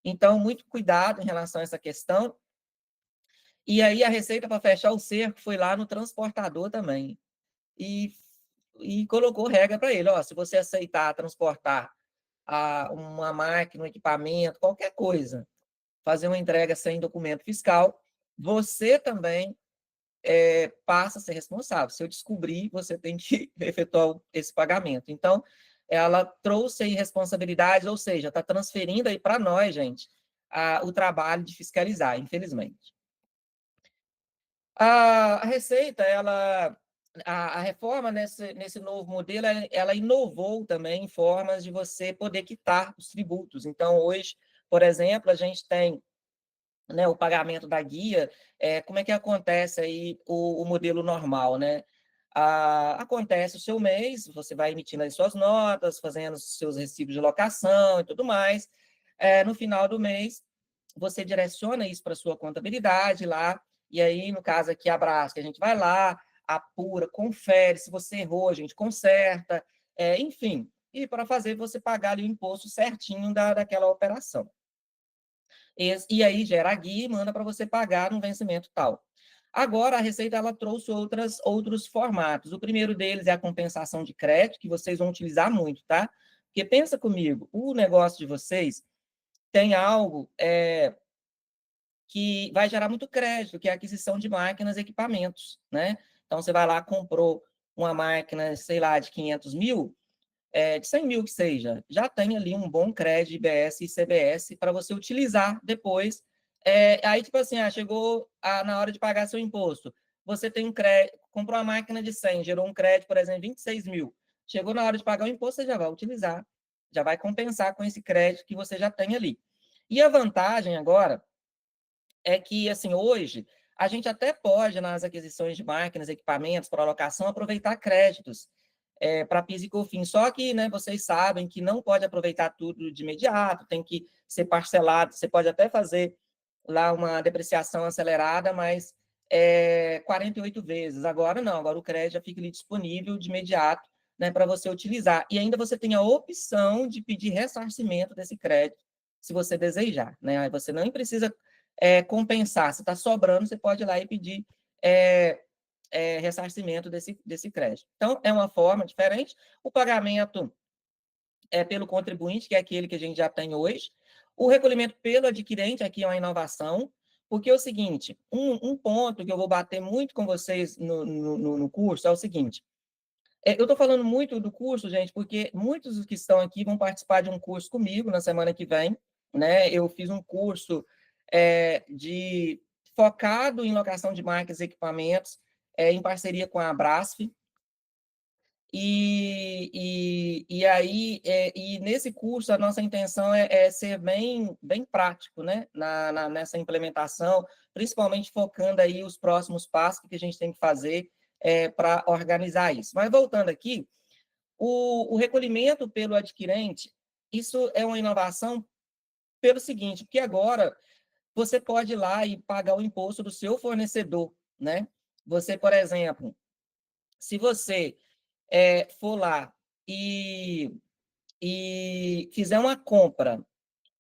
Então, muito cuidado em relação a essa questão. E aí, a Receita, para fechar o cerco, foi lá no transportador também. E colocou regra para ele: se você aceitar transportar uma máquina, um equipamento, qualquer coisa, fazer uma entrega sem documento fiscal, você também passa a ser responsável. Se eu descobrir, você tem que efetuar esse pagamento. Então, ela trouxe aí responsabilidades, ou seja, está transferindo aí para nós, gente, o trabalho de fiscalizar, infelizmente. A Receita, a reforma nesse novo modelo, ela inovou também em formas de você poder quitar os tributos. Então, hoje, por exemplo, a gente tem, né, o pagamento da guia, como é que acontece aí o modelo normal, né? Acontece o seu mês, você vai emitindo as suas notas, fazendo os seus recibos de locação e tudo mais. No final do mês, você direciona isso para a sua contabilidade lá, e aí, no caso aqui, a Brás, que a gente vai lá, apura, confere, se você errou, a gente conserta, enfim, e para fazer você pagar ali o imposto certinho daquela operação. E aí gera a guia e manda para você pagar no vencimento tal. Agora, a Receita ela trouxe outros formatos. O primeiro deles é a compensação de crédito, que vocês vão utilizar muito, tá? Porque pensa comigo, o negócio de vocês tem algo que vai gerar muito crédito, que é a aquisição de máquinas e equipamentos, né? Então, você vai lá, comprou uma máquina, sei lá, de 500 mil, de 100 mil que seja, já tem ali um bom crédito IBS e CBS para você utilizar depois Aí, tipo assim, chegou na hora de pagar seu imposto. Você tem um crédito, comprou uma máquina de 100, gerou um crédito, por exemplo, 26 mil. Chegou na hora de pagar o imposto, você já vai utilizar, já vai compensar com esse crédito que você já tem ali. E a vantagem agora é que, assim, hoje, a gente até pode, nas aquisições de máquinas, equipamentos para alocação, aproveitar créditos para PIS e COFINS. Só que, né, vocês sabem que não pode aproveitar tudo de imediato, tem que ser parcelado. Você pode até fazer lá uma depreciação acelerada, mas 48 vezes. Agora não, agora o crédito já fica ali disponível de imediato, né, para você utilizar. E ainda você tem a opção de pedir ressarcimento desse crédito, se você desejar, né? Aí você não precisa compensar. Se está sobrando, você pode ir lá e pedir ressarcimento desse crédito. Então, é uma forma diferente. O pagamento é pelo contribuinte, que é aquele que a gente já tem hoje. O recolhimento pelo adquirente, aqui é uma inovação, porque é o seguinte, um ponto que eu vou bater muito com vocês no curso é o seguinte, eu estou falando muito do curso, gente, porque muitos dos que estão aqui vão participar de um curso comigo na semana que vem, né? Eu fiz um curso focado em locação de máquinas e equipamentos, em parceria com a Abrasf, e aí, e nesse curso, a nossa intenção é ser bem prático, né? Nessa implementação, principalmente focando aí os próximos passos que a gente tem que fazer para organizar isso. Mas voltando aqui, o recolhimento pelo adquirente, isso é uma inovação pelo seguinte, porque agora você pode ir lá e pagar o imposto do seu fornecedor, né? Você, por exemplo, se você for lá e fizer uma compra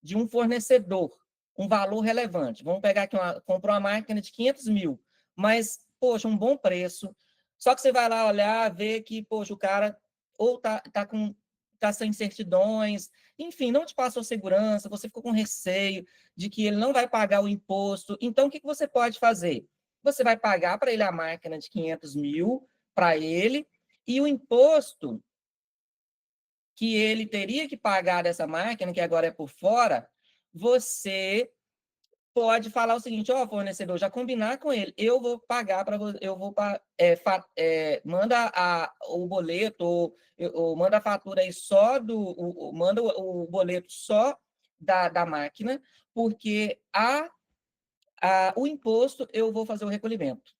de um fornecedor, um valor relevante, vamos pegar aqui, comprou uma máquina de 500 mil, mas, poxa, um bom preço, só que você vai lá olhar, ver que, poxa, o cara ou tá sem certidões, enfim, não te passou segurança, você ficou com receio de que ele não vai pagar o imposto, então o que você pode fazer? Você vai pagar para ele a máquina de 500 mil, para ele, e o imposto que ele teria que pagar dessa máquina, que agora é por fora, você pode falar o seguinte, fornecedor, já combinar com ele, eu vou pagar para você, eu vou manda o boleto, ou manda a fatura aí só manda o boleto só da máquina, porque o imposto eu vou fazer o recolhimento.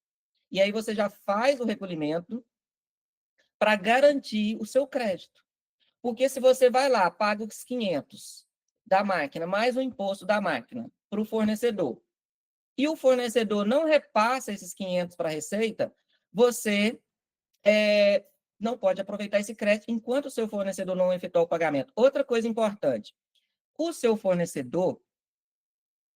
E aí você já faz o recolhimento para garantir o seu crédito. Porque se você vai lá, paga os 500 da máquina, mais o imposto da máquina para o fornecedor, e o fornecedor não repassa esses 500 para a Receita, você não pode aproveitar esse crédito enquanto o seu fornecedor não efetuar o pagamento. Outra coisa importante, o seu fornecedor,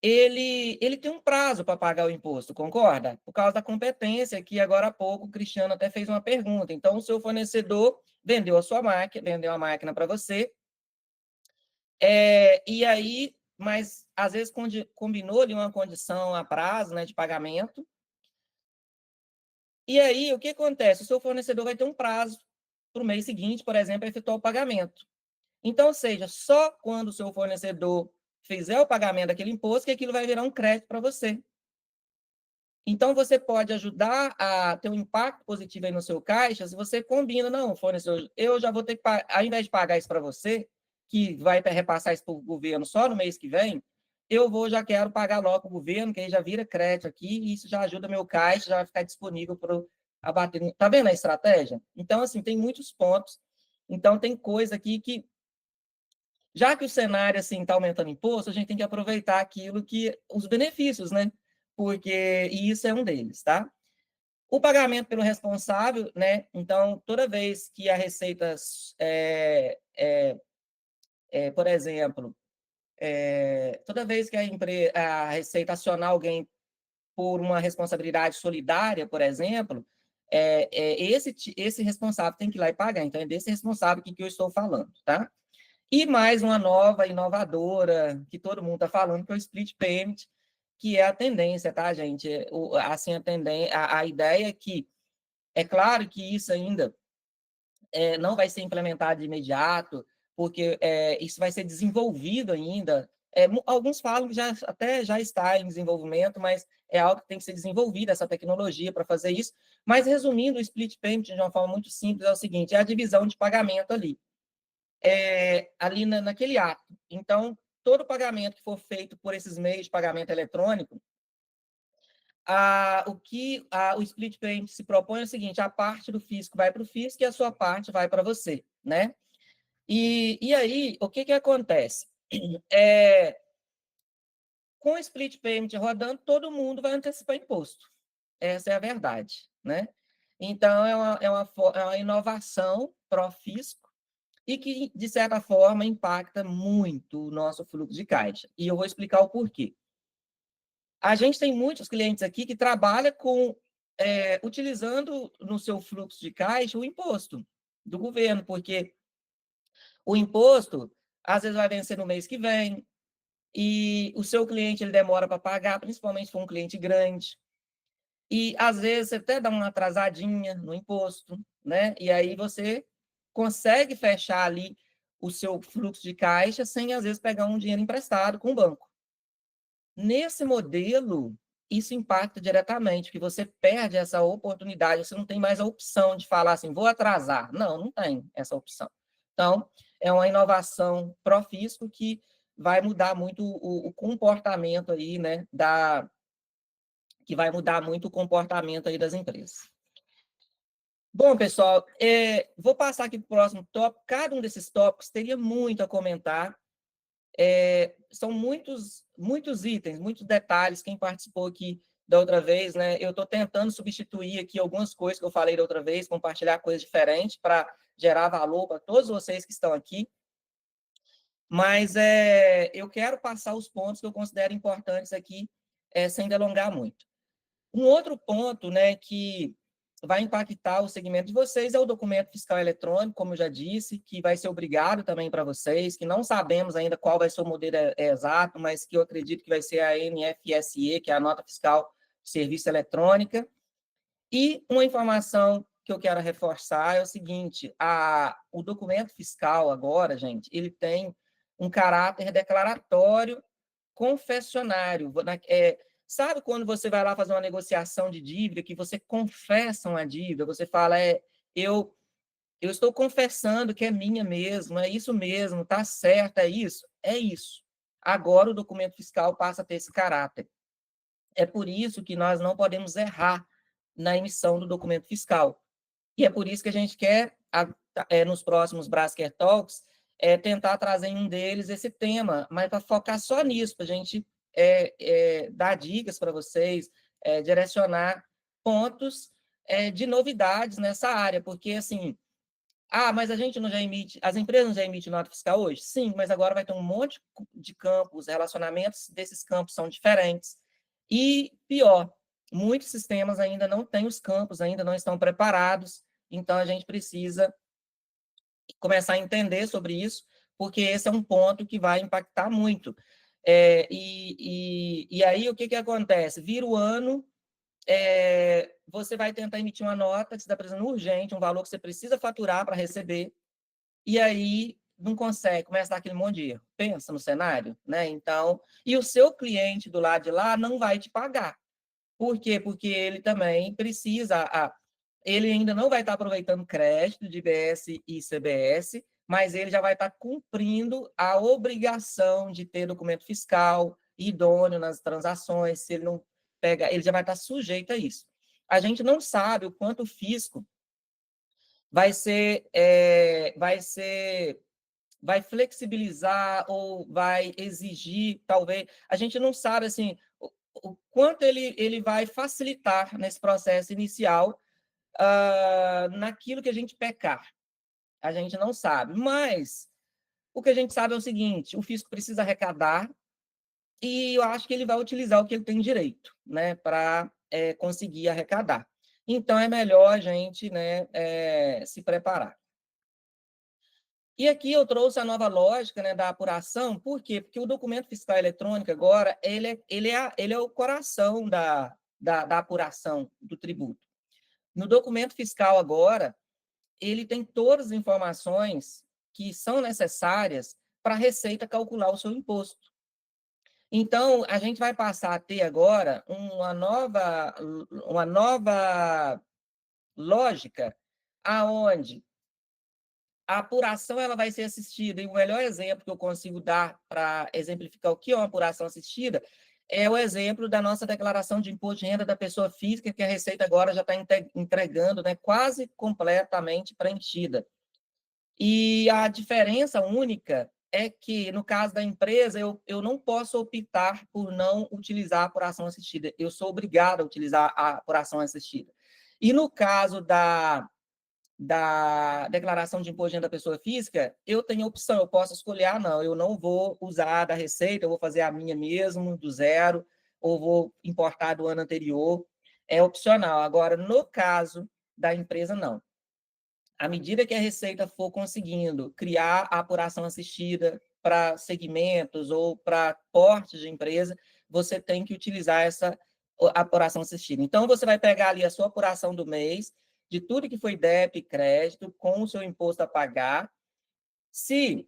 ele tem um prazo para pagar o imposto, concorda? Por causa da competência, que agora há pouco o Cristiano até fez uma pergunta. Então, o seu fornecedor vendeu a máquina para você, e aí, mas às vezes combinou ali uma condição a prazo, né, de pagamento. E aí, o que acontece? O seu fornecedor vai ter um prazo para o mês seguinte, por exemplo, efetuar o pagamento. Então, ou seja, só quando o seu fornecedor fizer o pagamento daquele imposto que aquilo vai virar um crédito para você. Então, você pode ajudar a ter um impacto positivo aí no seu caixa se você combina, não, fornecedor, eu já vou ter que, ao invés de pagar isso para você, que vai repassar isso para o governo só no mês que vem, já quero pagar logo para o governo, que aí já vira crédito aqui, e isso já ajuda meu caixa, já vai ficar disponível para abater. Tá vendo a estratégia? Então, assim, tem muitos pontos. Então, tem coisa aqui que, já que o cenário, assim, está aumentando imposto, a gente tem que aproveitar os benefícios, né? E isso é um deles, tá? O pagamento pelo responsável, né? Então, toda vez que a Receita, por exemplo, toda vez que a Receita acionar alguém por uma responsabilidade solidária, por exemplo, esse responsável tem que ir lá e pagar. Então, é desse responsável que eu estou falando, tá? E mais uma nova, inovadora, que todo mundo está falando, que é o split payment, que é a tendência, tá, gente? Assim, a ideia é que, é claro que isso ainda não vai ser implementado de imediato, porque isso vai ser desenvolvido ainda Alguns falam que até já está em desenvolvimento, mas é algo que tem que ser desenvolvida, essa tecnologia para fazer isso. Mas, resumindo, o split payment, de uma forma muito simples, é o seguinte, é a divisão de pagamento ali, naquele ato. Então, todo pagamento que for feito por esses meios de pagamento eletrônico, o split payment se propõe é o seguinte, a parte do fisco vai para o fisco e a sua parte vai para você, né? E aí, o que acontece? Com o split payment rodando, todo mundo vai antecipar imposto. Essa é a verdade, né? Então, é uma inovação pró-fisco e que, de certa forma, impacta muito o nosso fluxo de caixa. E eu vou explicar o porquê. A gente tem muitos clientes aqui que trabalham utilizando no seu fluxo de caixa o imposto do governo, porque o imposto, às vezes, vai vencer no mês que vem, e o seu cliente ele demora para pagar, principalmente se for um cliente grande. E, às vezes, você até dá uma atrasadinha no imposto, né? E aí você consegue fechar ali o seu fluxo de caixa sem, às vezes, pegar um dinheiro emprestado com o banco. Nesse modelo, isso impacta diretamente, porque você perde essa oportunidade, você não tem mais a opção de falar assim, vou atrasar. Não tem essa opção. Então, é uma inovação pró-fisco que vai mudar muito o comportamento aí, né, que vai mudar muito o comportamento aí das empresas. Bom, pessoal, vou passar aqui para o próximo tópico. Cada um desses tópicos teria muito a comentar. São muitos itens, muitos detalhes. Quem participou aqui da outra vez, né? Eu estou tentando substituir aqui algumas coisas que eu falei da outra vez, compartilhar coisas diferentes para gerar valor para todos vocês que estão aqui. Mas eu quero passar os pontos que eu considero importantes aqui, sem delongar muito. Um outro ponto, né, que vai impactar o segmento de vocês é o documento fiscal eletrônico, como eu já disse, que vai ser obrigado também para vocês, que não sabemos ainda qual vai ser o modelo exato, mas que eu acredito que vai ser a NFSE, que é a Nota Fiscal de Serviço Eletrônica. E uma informação que eu quero reforçar é o seguinte, o documento fiscal agora, gente, ele tem um caráter declaratório confessionário. Sabe quando você vai lá fazer uma negociação de dívida, que você confessa uma dívida, você fala, eu estou confessando que é minha mesmo, é isso mesmo, tá certo, é isso? É isso. Agora o documento fiscal passa a ter esse caráter. É por isso que nós não podemos errar na emissão do documento fiscal. E é por isso que a gente quer, nos próximos Brasker Talks, tentar trazer em um deles esse tema, mas para focar só nisso, para a gente dar dicas para vocês, direcionar pontos de novidades nessa área, porque, assim, mas a gente não já emite, as empresas não já emitem nota fiscal hoje? Sim, mas agora vai ter um monte de campos, os relacionamentos desses campos são diferentes. E, pior, muitos sistemas ainda não têm os campos, ainda não estão preparados, então a gente precisa começar a entender sobre isso, porque esse é um ponto que vai impactar muito. E aí, o que acontece? Vira o ano, você vai tentar emitir uma nota que você está precisando urgente, um valor que você precisa faturar para receber, e aí não consegue, começa a dar aquele monte de erro. Pensa no cenário, né? Então, e o seu cliente do lado de lá não vai te pagar. Por quê? Porque ele também precisa, ele ainda não vai estar aproveitando crédito de IBS e CBS, mas ele já vai estar cumprindo a obrigação de ter documento fiscal idôneo nas transações. Se ele não pega, ele já vai estar sujeito a isso. A gente não sabe o quanto o fisco vai flexibilizar ou vai exigir, talvez, a gente não sabe, assim, o quanto ele vai facilitar nesse processo inicial, naquilo que a gente pecar. A gente não sabe, mas o que a gente sabe é o seguinte, o fisco precisa arrecadar e eu acho que ele vai utilizar o que ele tem direito, né, para conseguir arrecadar. Então, é melhor a gente, né, se preparar. E aqui eu trouxe a nova lógica, né, da apuração, por quê? Porque o documento fiscal eletrônico agora, ele é o coração da apuração do tributo. No documento fiscal agora, ele tem todas as informações que são necessárias para a Receita calcular o seu imposto. Então, a gente vai passar a ter agora uma nova lógica, aonde a apuração ela vai ser assistida, e o melhor exemplo que eu consigo dar para exemplificar o que é uma apuração assistida é o exemplo da nossa declaração de imposto de renda da pessoa física, que a Receita agora já está entregando, né, quase completamente preenchida. E a diferença única é que, no caso da empresa, eu não posso optar por não utilizar a apuração assistida, eu sou obrigado a utilizar a apuração assistida. E no caso da declaração de imposto de renda da pessoa física, eu tenho opção, eu posso escolher, não, eu não vou usar da Receita, eu vou fazer a minha mesmo, do zero, ou vou importar do ano anterior, é opcional. Agora, no caso da empresa, não. À medida que a Receita for conseguindo criar a apuração assistida para segmentos ou para portes de empresa, você tem que utilizar essa apuração assistida. Então, você vai pegar ali a sua apuração do mês, de tudo que foi débito e crédito, com o seu imposto a pagar. Se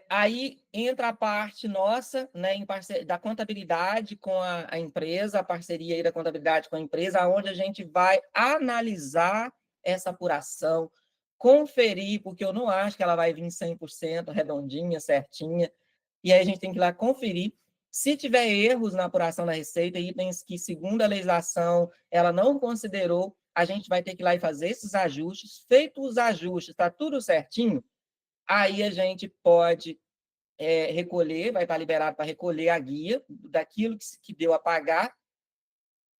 aí entra a parte nossa, né, da contabilidade com a empresa, a parceria aí da contabilidade com a empresa, onde a gente vai analisar essa apuração, conferir, porque eu não acho que ela vai vir 100% redondinha, certinha, e aí a gente tem que ir lá conferir. Se tiver erros na apuração da Receita, itens que, segundo a legislação, ela não considerou, a gente vai ter que ir lá e fazer esses ajustes. Feitos os ajustes, está tudo certinho, aí a gente pode recolher, vai estar liberado para recolher a guia daquilo que deu a pagar,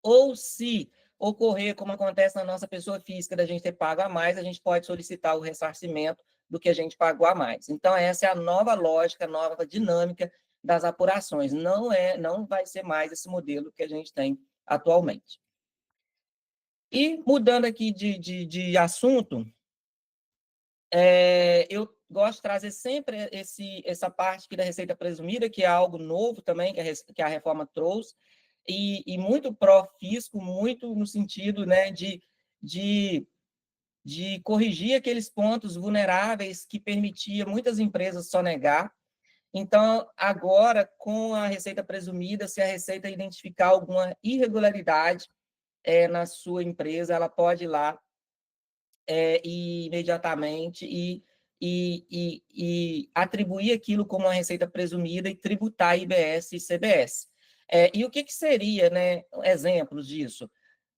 ou se ocorrer, como acontece na nossa pessoa física, da gente ter pago a mais, a gente pode solicitar o ressarcimento do que a gente pagou a mais. Então, essa é a nova lógica, a nova dinâmica das apurações. Não vai ser mais esse modelo que a gente tem atualmente. E, mudando aqui de assunto, eu gosto de trazer sempre essa parte aqui da receita presumida, que é algo novo também, que a reforma trouxe, e muito pró-fisco, muito no sentido, né, de corrigir aqueles pontos vulneráveis que permitia muitas empresas sonegar. Então, agora, com a receita presumida, se a receita identificar alguma irregularidade na sua empresa, ela pode ir lá imediatamente e atribuir aquilo como uma receita presumida e tributar IBS e CBS. E o que seria, né, exemplos disso?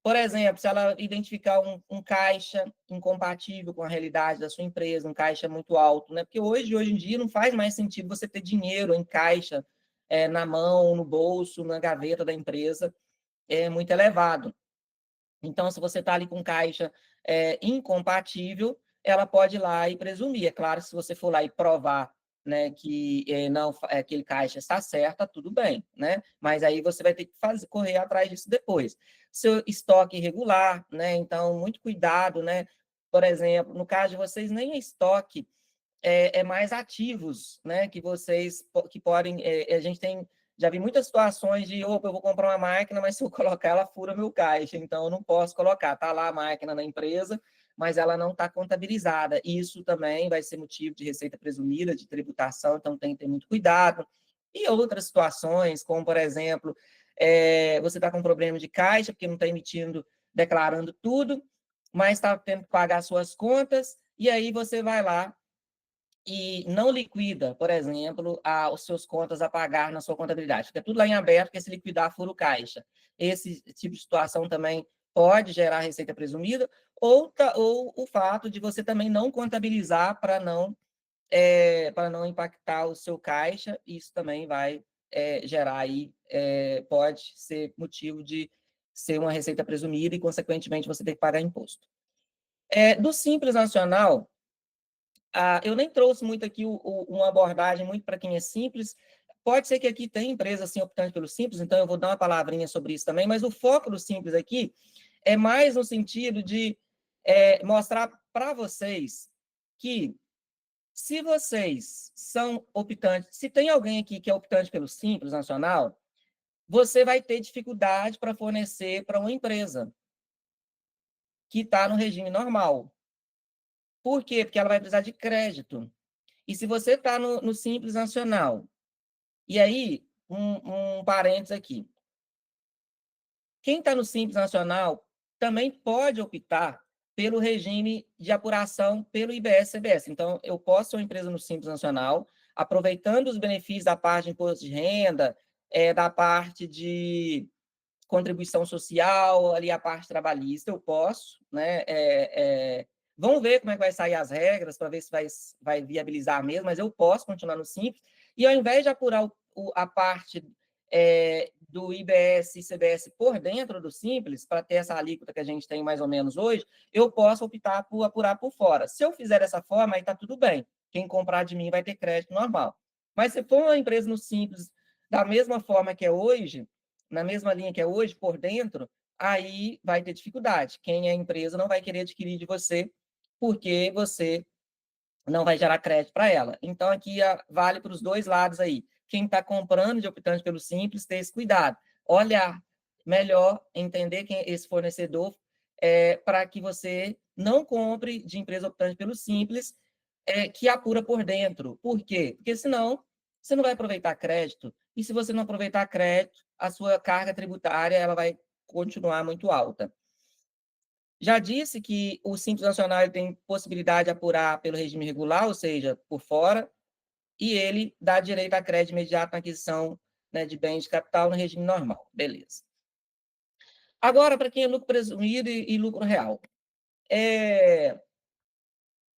Por exemplo, se ela identificar um caixa incompatível com a realidade da sua empresa, um caixa muito alto, né? Porque hoje em dia não faz mais sentido você ter dinheiro em caixa, na mão, no bolso, na gaveta da empresa, é muito elevado. Então, se você está ali com caixa incompatível, ela pode ir lá e presumir. É claro, se você for lá e provar, né, que não aquele caixa está certa, tudo bem, né? Mas aí você vai ter que correr atrás disso depois. Seu estoque irregular, né? Então, muito cuidado, né? Por exemplo, no caso de vocês, nem estoque mais ativos, né? Que vocês que podem. A gente já vi muitas situações de, opa, eu vou comprar uma máquina, mas se eu colocar, ela fura meu caixa, então eu não posso colocar. Está lá a máquina na empresa, mas ela não está contabilizada. Isso também vai ser motivo de receita presumida, de tributação, então tem que ter muito cuidado. E outras situações, como, por exemplo, você está com problema de caixa, porque não está emitindo, declarando tudo, mas está tendo que pagar suas contas, e aí você vai lá e não liquida, por exemplo, os seus contas a pagar na sua contabilidade. Fica tudo lá em aberto, porque se liquidar, fura o caixa. Esse tipo de situação também pode gerar receita presumida, ou o fato de você também não contabilizar para não impactar o seu caixa, isso também vai gerar aí, pode ser motivo de ser uma receita presumida e, consequentemente, você ter que pagar imposto. Do Simples Nacional, eu nem trouxe muito aqui uma abordagem muito para quem é simples. Pode ser que aqui tenha empresa assim, optante pelo simples, então eu vou dar uma palavrinha sobre isso também, mas o foco do simples aqui é mais no sentido de mostrar para vocês que, se vocês são optantes, se tem alguém aqui que é optante pelo Simples Nacional, você vai ter dificuldade para fornecer para uma empresa que está no regime normal. Por quê? Porque ela vai precisar de crédito. E se você está no Simples Nacional E aí, um parênteses aqui. Quem está no Simples Nacional também pode optar pelo regime de apuração pelo IBS-CBS. Então, eu posso ser uma empresa no Simples Nacional, aproveitando os benefícios da parte de imposto de renda, da parte de contribuição social, ali a parte trabalhista, eu posso, né? Vamos ver como é que vai sair as regras, para ver se vai viabilizar mesmo, mas eu posso continuar no Simples, e ao invés de apurar a parte do IBS e CBS por dentro do Simples, para ter essa alíquota que a gente tem mais ou menos hoje, eu posso optar por apurar por fora. Se eu fizer dessa forma, aí está tudo bem. Quem comprar de mim vai ter crédito normal. Mas se for uma empresa no Simples, da mesma forma que é hoje, na mesma linha que é hoje, por dentro, aí vai ter dificuldade. Quem é empresa não vai querer adquirir de você, porque você não vai gerar crédito para ela. Então, aqui vale para os dois lados aí. Quem está comprando de optante pelo Simples, ter esse cuidado. Olhar melhor, entender quem é esse fornecedor, para que você não compre de empresa optante pelo Simples, que apura por dentro. Por quê? Porque senão você não vai aproveitar crédito. E se você não aproveitar crédito, a sua carga tributária ela vai continuar muito alta. Já disse que o Simples Nacional tem possibilidade de apurar pelo regime regular, ou seja, por fora, e ele dá direito a crédito imediato na aquisição, né, de bens de capital no regime normal. Beleza. Agora, para quem é lucro presumido e lucro real.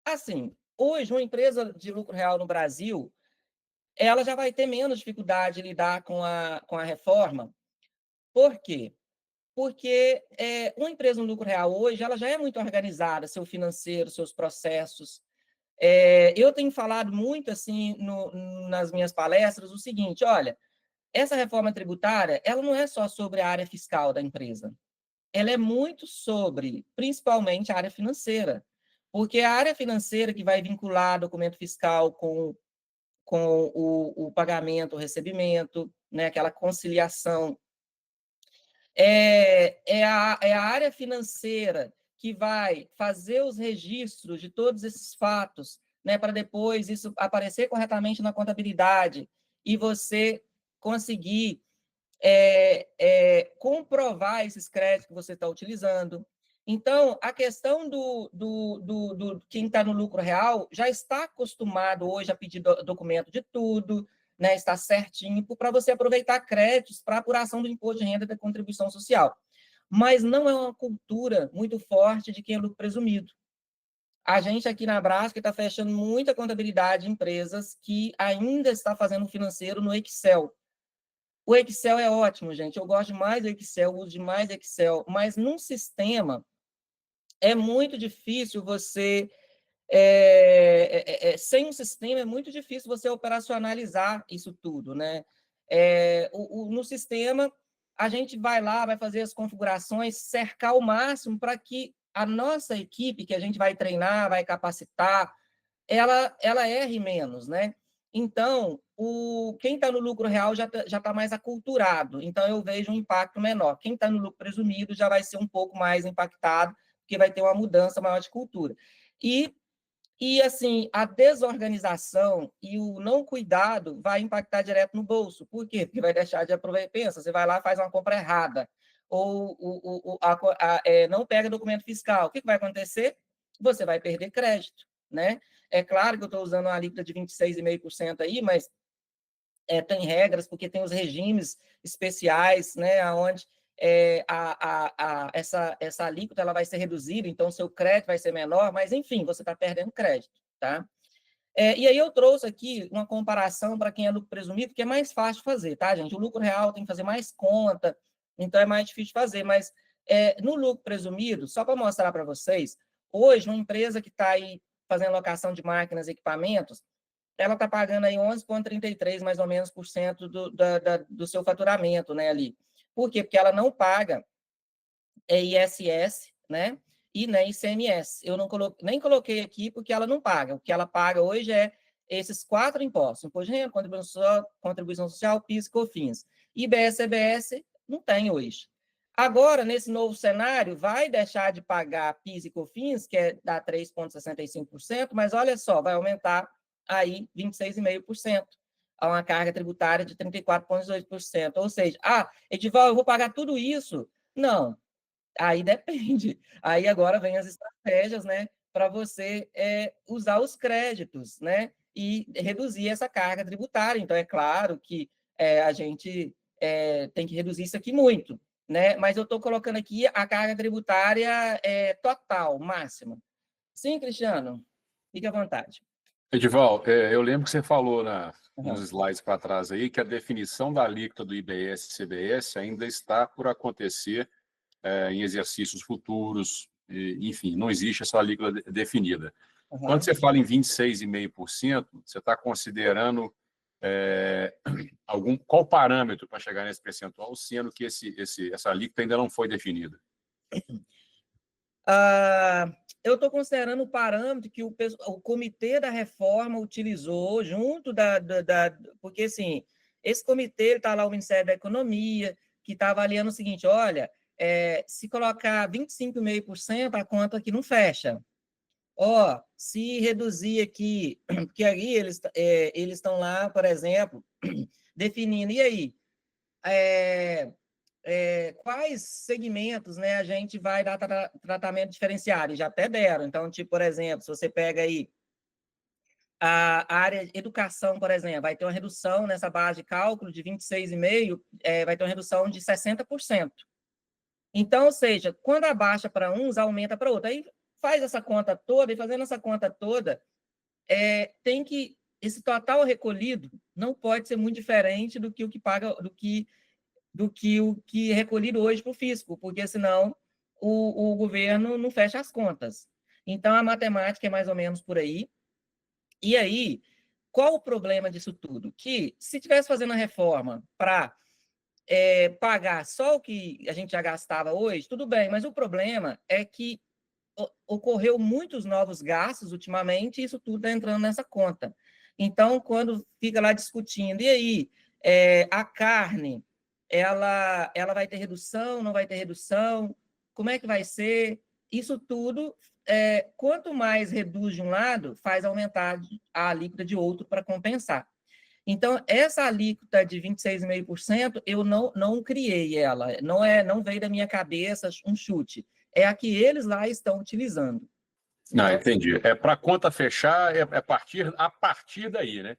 Assim, hoje, uma empresa de lucro real no Brasil, ela já vai ter menos dificuldade de lidar com a reforma. Por quê? Porque uma empresa no lucro real hoje, ela já é muito organizada, seu financeiro, seus processos. Eu tenho falado muito, assim, nas minhas palestras, o seguinte, olha, essa reforma tributária, ela não é só sobre a área fiscal da empresa, ela é muito sobre, principalmente, a área financeira, porque a área financeira que vai vincular documento fiscal com o pagamento, o recebimento, né, aquela conciliação, é a área financeira que vai fazer os registros de todos esses fatos, né, para depois isso aparecer corretamente na contabilidade e você conseguir comprovar esses créditos que você está utilizando. Então, a questão do quem está no lucro real já está acostumado hoje a pedir documento de tudo, né, está certinho, para você aproveitar créditos para apuração do imposto de renda e da contribuição social. Mas não é uma cultura muito forte de quem é lucro presumido. A gente aqui na Braskem está fechando muita contabilidade de empresas que ainda está fazendo financeiro no Excel. O Excel é ótimo, gente. Eu gosto mais do Excel, uso demais Excel, mas num sistema é muito difícil você. Sem um sistema é muito difícil você operacionalizar isso tudo, né? No sistema, a gente vai lá, vai fazer as configurações, cercar o máximo para que a nossa equipe, que a gente vai treinar, vai capacitar, ela erre menos, né? Então, quem está no lucro real já tá mais aculturado, então eu vejo um impacto menor. Quem está no lucro presumido já vai ser um pouco mais impactado, porque vai ter uma mudança maior de cultura. E assim, a desorganização e o não cuidado vai impactar direto no bolso. Por quê? Porque vai deixar de aproveitar. Pensa, você vai lá e faz uma compra errada, ou não pega documento fiscal. O que vai acontecer? Você vai perder crédito, né? É claro que eu estou usando uma alíquota de 26,5% aí, mas tem regras, porque tem os regimes especiais, né, onde essa alíquota ela vai ser reduzida, então seu crédito vai ser menor, mas enfim, você está perdendo crédito, tá? E aí eu trouxe aqui uma comparação para quem é lucro presumido, que é mais fácil de fazer, tá, gente? O lucro real tem que fazer mais conta, então é mais difícil de fazer, mas no lucro presumido, só para mostrar para vocês, hoje uma empresa que está aí fazendo locação de máquinas e equipamentos, ela está pagando aí 11,33, mais ou menos, por cento do seu faturamento, né, ali. Por quê? Porque ela não paga ISS, né, e nem ICMS. Eu não nem coloquei aqui porque ela não paga. O que ela paga hoje é esses 4 impostos: imposto de renda, contribuição social, PIS e COFINS. IBS, CBS, não tem hoje. Agora, nesse novo cenário, vai deixar de pagar PIS e COFINS, que dá 3,65%, mas olha só, vai aumentar aí 26,5%. a uma carga tributária de 34,18%. Ou seja, Edival, eu vou pagar tudo isso? Não, aí depende. Aí agora vem as estratégias, né, para você usar os créditos, né, e reduzir essa carga tributária. Então, é claro que a gente tem que reduzir isso aqui muito, né? Mas eu estou colocando aqui a carga tributária total, máxima. Sim, Cristiano? Fique à vontade. Edival, eu lembro que você falou nos Uhum. slides para trás aí que a definição da alíquota do IBS e CBS ainda está por acontecer em exercícios futuros, enfim, não existe essa alíquota definida. Quando Uhum. você fala em 26,5%, você está considerando qual parâmetro para chegar nesse percentual, sendo que essa alíquota ainda não foi definida? Eu estou considerando o parâmetro que o Comitê da Reforma utilizou junto porque, assim, esse comitê está lá, o Ministério da Economia, que está avaliando o seguinte, olha, se colocar 25,5%, a conta aqui não fecha. Se reduzir aqui, porque aí eles estão lá, por exemplo, definindo, e aí? Quais segmentos, né, a gente vai dar tratamento diferenciado? E já até deram. Então, tipo, por exemplo, se você pega aí a área de educação, por exemplo, vai ter uma redução nessa base de cálculo de 26,5%, vai ter uma redução de 60%. Então, ou seja, quando abaixa para uns, aumenta para outro. Aí faz essa conta toda, e fazendo essa conta toda, esse total recolhido não pode ser muito diferente do que o que paga, do que o que é recolhido hoje para o fisco, porque senão o governo não fecha as contas. Então, a matemática é mais ou menos por aí. E aí, qual o problema disso tudo? Que se estivesse fazendo a reforma para pagar só o que a gente já gastava hoje, tudo bem, mas o problema é que ocorreu muitos novos gastos ultimamente, e isso tudo está entrando nessa conta. Então, quando fica lá discutindo, e aí, a carne, ela vai ter redução, não vai ter redução? Como é que vai ser? Isso tudo, quanto mais reduz de um lado, faz aumentar a alíquota de outro para compensar. Então, essa alíquota de 26,5%, eu não criei ela, não veio da minha cabeça um chute. É a que eles lá estão utilizando. Não, Então, entendi. Para a conta fechar, a partir daí, né?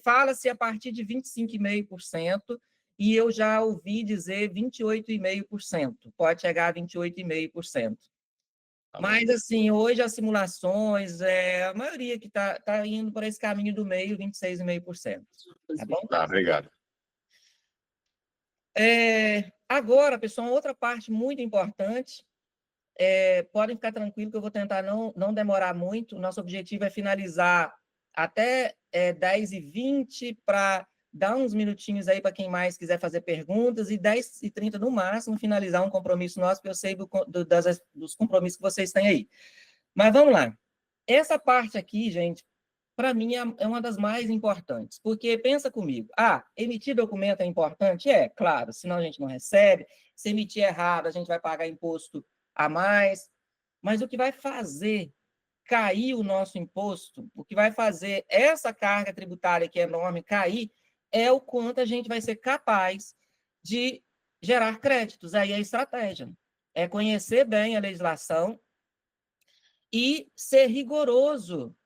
fala-se a partir de 25,5%, e eu já ouvi dizer 28,5%. Pode chegar a 28,5%. Tá bom. Mas, assim, hoje as simulações, a maioria que está indo por esse caminho do meio, 26,5%. Tá bom? Tá, obrigado. Agora, pessoal, outra parte muito importante, podem ficar tranquilos que eu vou tentar não demorar muito. Nosso objetivo é finalizar até 10h20, para dar uns minutinhos aí para quem mais quiser fazer perguntas, e 10h30 no máximo finalizar um compromisso nosso, porque eu sei dos compromissos que vocês têm aí. Mas vamos lá. Essa parte aqui, gente, para mim é uma das mais importantes, porque pensa comigo, emitir documento é importante? Claro, senão a gente não recebe, se emitir errado, a gente vai pagar imposto a mais, mas o que vai fazer cair o nosso imposto, o que vai fazer essa carga tributária que é enorme cair, é o quanto a gente vai ser capaz de gerar créditos. Aí é a estratégia, é conhecer bem a legislação e ser rigoroso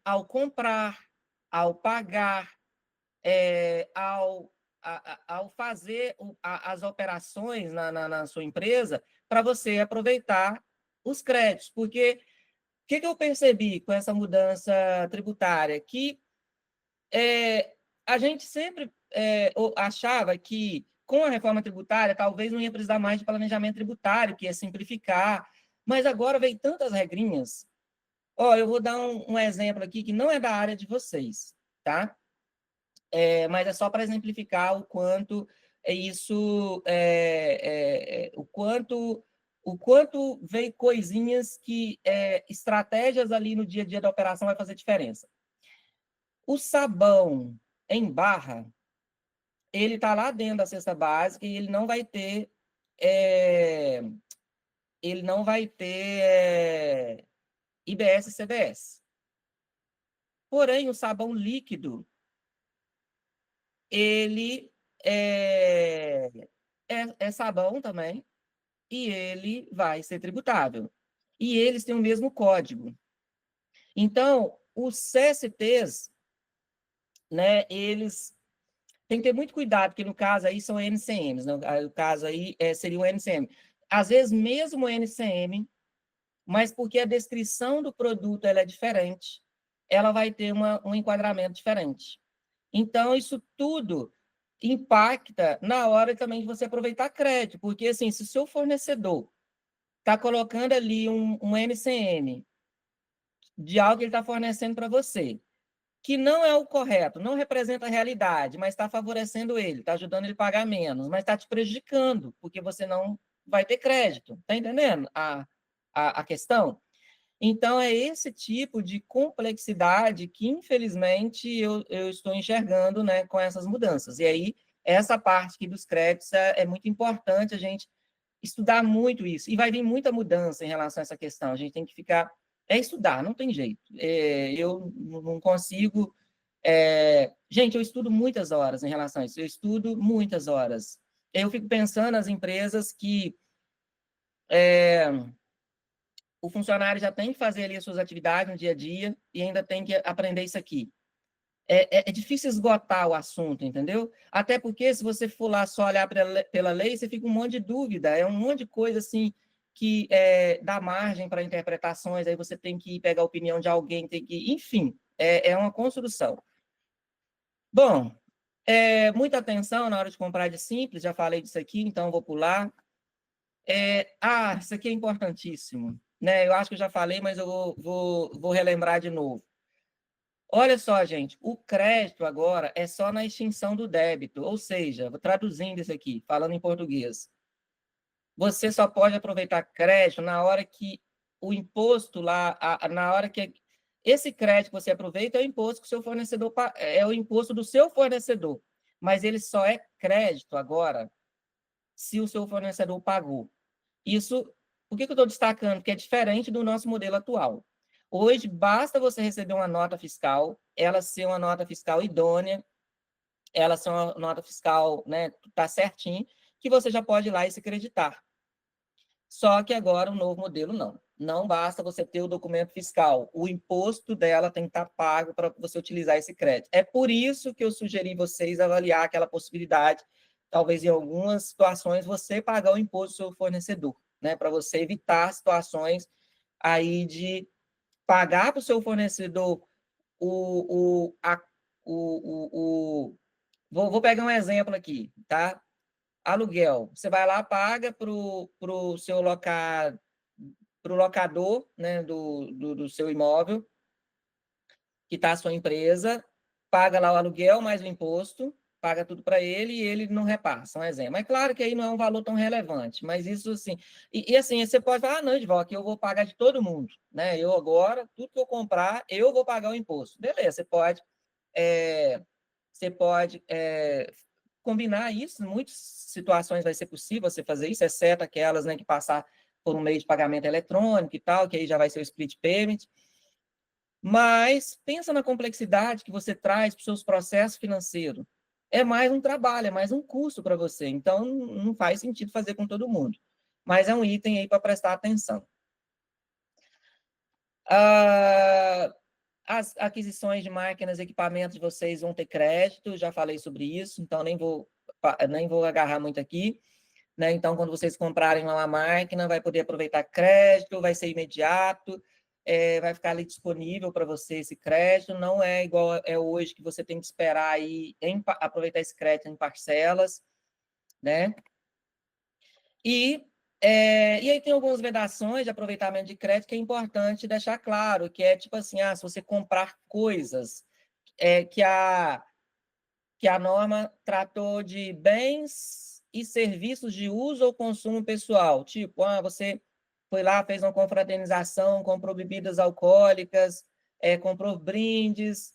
ao comprar, ao pagar, ao fazer as operações na sua empresa, para você aproveitar os créditos. Porque o que eu percebi com essa mudança tributária? Que a gente sempre achava que, com a reforma tributária, talvez não ia precisar mais de planejamento tributário, que ia simplificar, mas agora veio tantas regrinhas. Eu vou dar um exemplo aqui que não é da área de vocês, tá? Mas é só para exemplificar o quanto o quanto veio coisinhas que estratégias ali no dia a dia da operação vai fazer diferença. O sabão em barra, ele está lá dentro da cesta básica e ele não vai ter IBS e CBS. Porém, o sabão líquido, ele é sabão também, e ele vai ser tributável. E eles têm o mesmo código. Então, os CSTs, né, eles têm que ter muito cuidado, porque no caso aí são NCMs, né? O caso aí seria o NCM. Às vezes, mesmo o NCM, mas porque a descrição do produto ela é diferente, ela vai ter um enquadramento diferente. Então, isso tudo impacta na hora também de você aproveitar crédito, porque assim, se o seu fornecedor está colocando ali um NCM de algo que ele está fornecendo para você, que não é o correto, não representa a realidade, mas está favorecendo ele, está ajudando ele a pagar menos, mas está te prejudicando, porque você não vai ter crédito. Está entendendo a questão? Então, é esse tipo de complexidade que, infelizmente, eu estou enxergando, né, com essas mudanças. E aí, essa parte aqui dos créditos é muito importante a gente estudar muito isso. E vai vir muita mudança em relação a essa questão. A gente tem que ficar... estudar, não tem jeito. Eu não consigo... gente, eu estudo muitas horas em relação a isso. Eu estudo muitas horas. Eu fico pensando nas empresas que... o funcionário já tem que fazer ali as suas atividades no dia a dia e ainda tem que aprender isso aqui. É difícil esgotar o assunto, entendeu? Até porque se você for lá só olhar pela lei, você fica um monte de dúvida, é um monte de coisa assim que dá margem para interpretações, aí você tem que pegar a opinião de alguém, tem que, enfim, é uma construção. Bom, muita atenção na hora de comprar de simples, já falei disso aqui, então vou pular. Isso aqui é importantíssimo, né? Eu acho que eu já falei, mas eu vou relembrar de novo. Olha só, gente, o crédito agora é só na extinção do débito, ou seja, traduzindo isso aqui, falando em português, você só pode aproveitar crédito na hora que o imposto lá, na hora que esse crédito que você aproveita é o imposto que o seu fornecedor é o imposto do seu fornecedor, mas ele só é crédito agora se o seu fornecedor pagou. Isso, por que eu estou destacando? Porque é diferente do nosso modelo atual. Hoje, basta você receber uma nota fiscal, ela ser uma nota fiscal idônea, ela ser uma nota fiscal, né, tá certinho, que você já pode ir lá e se creditar. Só que agora o novo modelo não. Não basta você ter o documento fiscal, o imposto dela tem que estar pago para você utilizar esse crédito. É por isso que eu sugeri vocês avaliar aquela possibilidade, talvez em algumas situações, você pagar o imposto do seu fornecedor, né? Para você evitar situações aí de pagar para o seu fornecedor vou pegar um exemplo aqui, tá? Aluguel. Você vai lá, paga para o seu pro locador, né, do seu imóvel, que está a sua empresa, paga lá o aluguel mais o imposto, paga tudo para ele e ele não repassa, um exemplo. É claro que aí não é um valor tão relevante, mas isso assim... E assim, você pode falar, não, Edvaldo, que eu vou pagar de todo mundo, né? Eu agora, tudo que eu comprar, eu vou pagar o imposto. Beleza, você pode combinar isso, em muitas situações vai ser possível você fazer isso, exceto aquelas, né, que passar por um meio de pagamento eletrônico e tal, que aí já vai ser o split payment. Mas pensa na complexidade que você traz para os seus processos financeiros. É mais um trabalho, é mais um custo para você. Então, não faz sentido fazer com todo mundo. Mas é um item aí para prestar atenção. As aquisições de máquinas e equipamentos de vocês vão ter crédito, já falei sobre isso, então nem vou agarrar muito aqui. Né? Então, quando vocês comprarem uma máquina, vai poder aproveitar crédito, vai ser imediato, vai ficar ali disponível para você esse crédito, não é igual é hoje, que você tem que esperar aí aproveitar esse crédito em parcelas, né? E aí tem algumas vedações de aproveitamento de crédito que é importante deixar claro, que é tipo assim, se você comprar coisas que a norma tratou de bens e serviços de uso ou consumo pessoal. Tipo, você foi lá, fez uma confraternização, comprou bebidas alcoólicas, comprou brindes,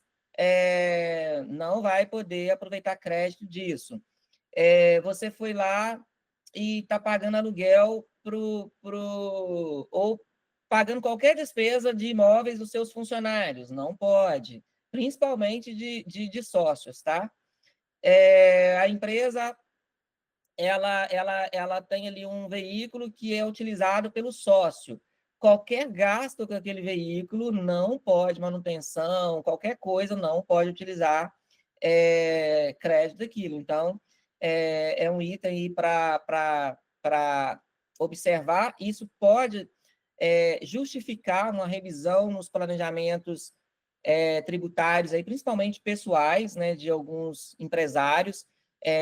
não vai poder aproveitar crédito disso. Você foi lá e está pagando aluguel ou pagando qualquer despesa de imóveis dos seus funcionários. Não pode, principalmente de sócios, tá? a empresa ela tem ali um veículo que é utilizado pelo sócio. Qualquer gasto com aquele veículo não pode, manutenção, qualquer coisa não pode utilizar crédito daquilo. Então, é um item para observar. Isso pode justificar uma revisão nos planejamentos tributários, aí, principalmente pessoais, né, de alguns empresários,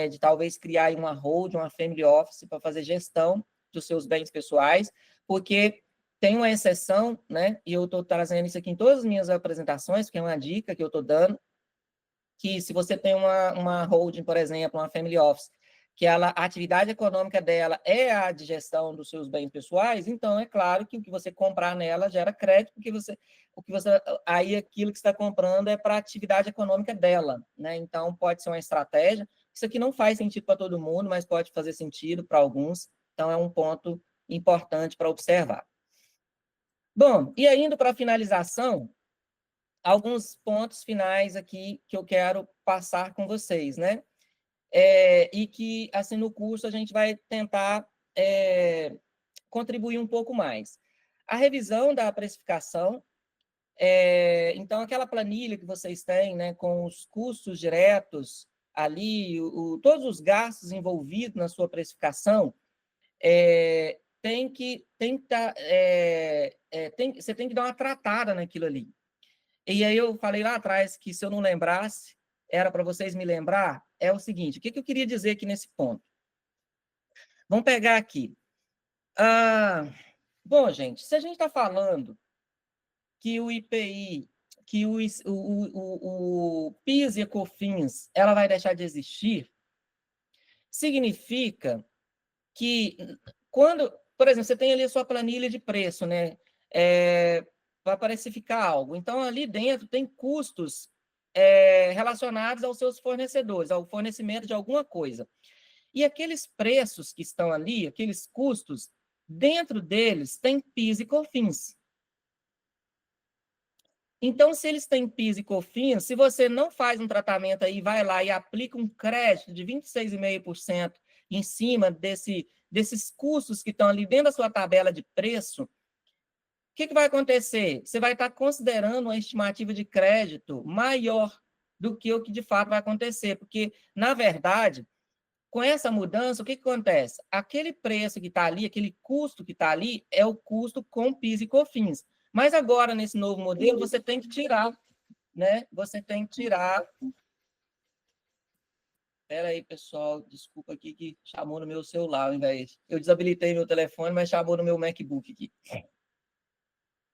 de talvez criar uma hold, uma family office para fazer gestão dos seus bens pessoais, porque tem uma exceção, né, e eu estou trazendo isso aqui em todas as minhas apresentações, que é uma dica que eu estou dando, que se você tem uma holding, por exemplo, uma family office, que a atividade econômica dela é a de gestão dos seus bens pessoais, então é claro que o que você comprar nela gera crédito, porque aí aquilo que você está comprando é para a atividade econômica dela, né? Então pode ser uma estratégia. Isso aqui não faz sentido para todo mundo, mas pode fazer sentido para alguns. Então é um ponto importante para observar. Bom, e indo para a finalização, alguns pontos finais aqui que eu quero passar com vocês, né? E que, assim, no curso a gente vai tentar contribuir um pouco mais. A revisão da precificação, então, aquela planilha que vocês têm, né, com os custos diretos ali, todos os gastos envolvidos na sua precificação, você tem que dar uma tratada naquilo ali. E aí eu falei lá atrás que se eu não lembrasse, era para vocês me lembrar, é o seguinte, o que eu queria dizer aqui nesse ponto? Vamos pegar aqui. Bom, gente, se a gente está falando que o IPI, que o PIS e COFINS, ela vai deixar de existir, significa que quando, por exemplo, você tem ali a sua planilha de preço, né? Para precificar algo. Então, ali dentro tem custos relacionados aos seus fornecedores, ao fornecimento de alguma coisa. E aqueles preços que estão ali, aqueles custos, dentro deles tem PIS e COFINS. Então, se eles têm PIS e COFINS, se você não faz um tratamento aí, vai lá e aplica um crédito de 26,5% em cima desses custos que estão ali dentro da sua tabela de preço, o que vai acontecer? Você vai estar considerando uma estimativa de crédito maior do que o que de fato vai acontecer, porque, na verdade, com essa mudança, o que acontece? Aquele preço que está ali, aquele custo que está ali, é o custo com PIS e COFINS. Mas agora, nesse novo modelo, você tem que tirar, né? Você tem que tirar... Espera aí, pessoal, desculpa aqui que chamou no meu celular, ao invés... Eu desabilitei meu telefone, mas chamou no meu MacBook aqui.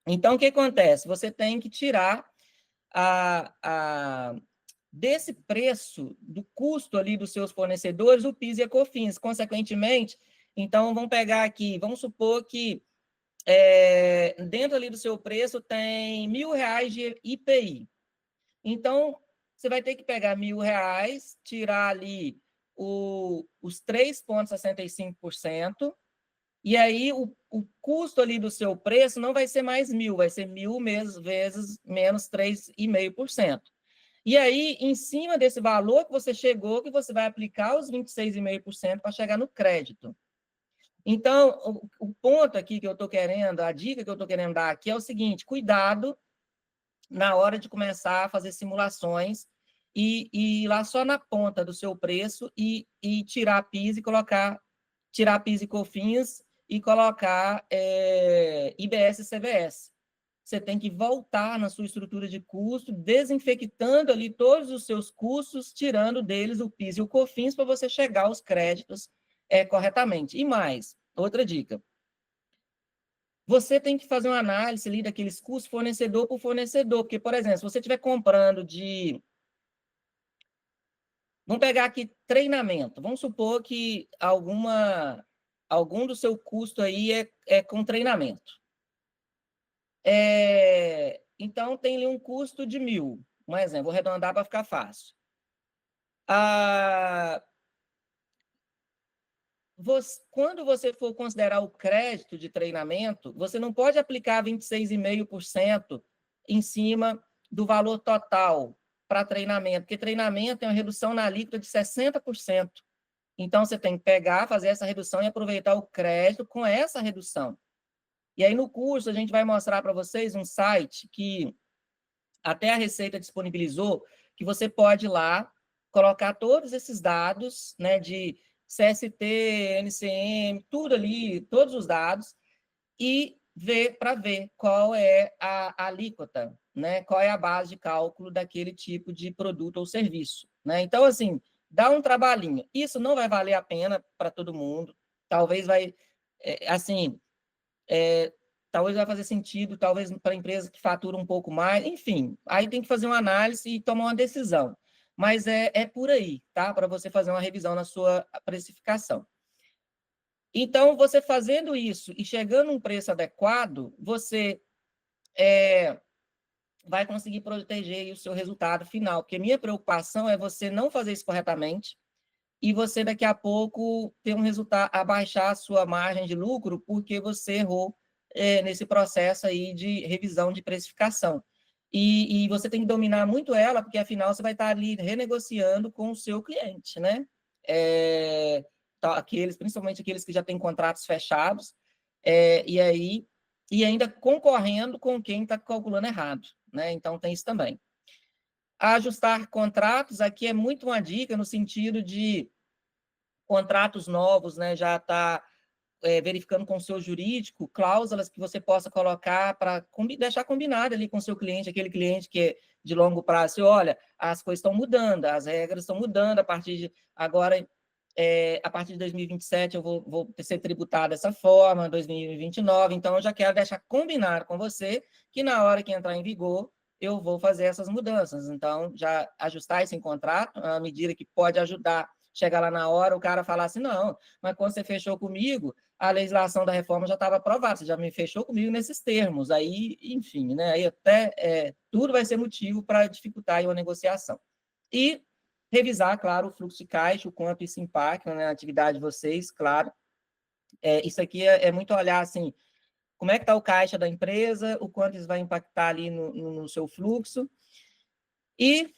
Então, o que acontece? Você tem que tirar desse preço, do custo ali dos seus fornecedores, o PIS e a COFINS. Consequentemente, então, vamos pegar aqui, vamos supor que dentro ali do seu preço tem R$ 1.000 de IPI. Então, você vai ter que pegar R$ 1.000, tirar ali os 3,65%, e aí o custo ali do seu preço não vai ser mais 1.000, vai ser 1.000 vezes menos 3,5%. E aí, em cima desse valor que você chegou, que você vai aplicar os 26,5% para chegar no crédito. Então, o ponto aqui que eu estou querendo, a dica que eu estou querendo dar aqui é o seguinte: cuidado na hora de começar a fazer simulações e ir lá só na ponta do seu preço e tirar PIS e tirar PIS e COFINS e colocar IBS e CBS. Você tem que voltar na sua estrutura de custo, desinfectando ali todos os seus custos, tirando deles o PIS e o COFINS para você chegar aos créditos corretamente. E mais, outra dica. Você tem que fazer uma análise ali daqueles custos fornecedor por fornecedor, porque, por exemplo, se você estiver comprando de... Vamos pegar aqui treinamento. Vamos supor que algum do seu custo aí é com treinamento. Então, tem ali um custo de 1.000. Um exemplo, vou arredondar para ficar fácil. Quando você for considerar o crédito de treinamento, você não pode aplicar 26,5% em cima do valor total. para treinamento, porque treinamento tem uma redução na alíquota de 60%. Então, você tem que pegar, fazer essa redução e aproveitar o crédito com essa redução. E aí, no curso, a gente vai mostrar para vocês um site que até a Receita disponibilizou, que você pode ir lá, colocar todos esses dados, né, de CST, NCM, tudo ali, todos os dados, e ver qual é a alíquota, né, qual é a base de cálculo daquele tipo de produto ou serviço, né? Então, assim, dá um trabalhinho. Isso não vai valer a pena para todo mundo, talvez vai, assim, talvez vai fazer sentido, talvez para a empresa que fatura um pouco mais, enfim, aí tem que fazer uma análise e tomar uma decisão. Mas é por aí, tá? Para você fazer uma revisão na sua precificação. Então, você fazendo isso e chegando a um preço adequado, você vai conseguir proteger o seu resultado final, porque minha preocupação é você não fazer isso corretamente e você daqui a pouco ter um resultado, abaixar a sua margem de lucro porque você errou nesse processo aí de revisão de precificação. E você tem que dominar muito ela, porque afinal você vai estar ali renegociando com o seu cliente, né? Principalmente aqueles que já têm contratos fechados, e ainda concorrendo com quem está calculando errado, né? Então tem isso também. Ajustar contratos, aqui é muito uma dica no sentido de contratos novos, né? Já está verificando com o seu jurídico cláusulas que você possa colocar para deixar combinado ali com o seu cliente, aquele cliente que é de longo prazo, olha, as coisas estão mudando, as regras estão mudando, a partir de agora, a partir de 2027 eu vou ser tributado dessa forma, 2029, então eu já quero deixar combinado com você que na hora que entrar em vigor, eu vou fazer essas mudanças. Então, já ajustar esse contrato, a medida que pode ajudar, chegar lá na hora, o cara falar assim, não, mas quando você fechou comigo, a legislação da reforma já estava aprovada, você já me fechou comigo nesses termos, aí, enfim, né, aí até tudo vai ser motivo para dificultar aí uma negociação. E revisar, claro, o fluxo de caixa, o quanto isso impacta, né, na atividade de vocês, claro. Isso aqui é muito olhar, assim, como é que está o caixa da empresa, o quanto isso vai impactar ali no seu fluxo. E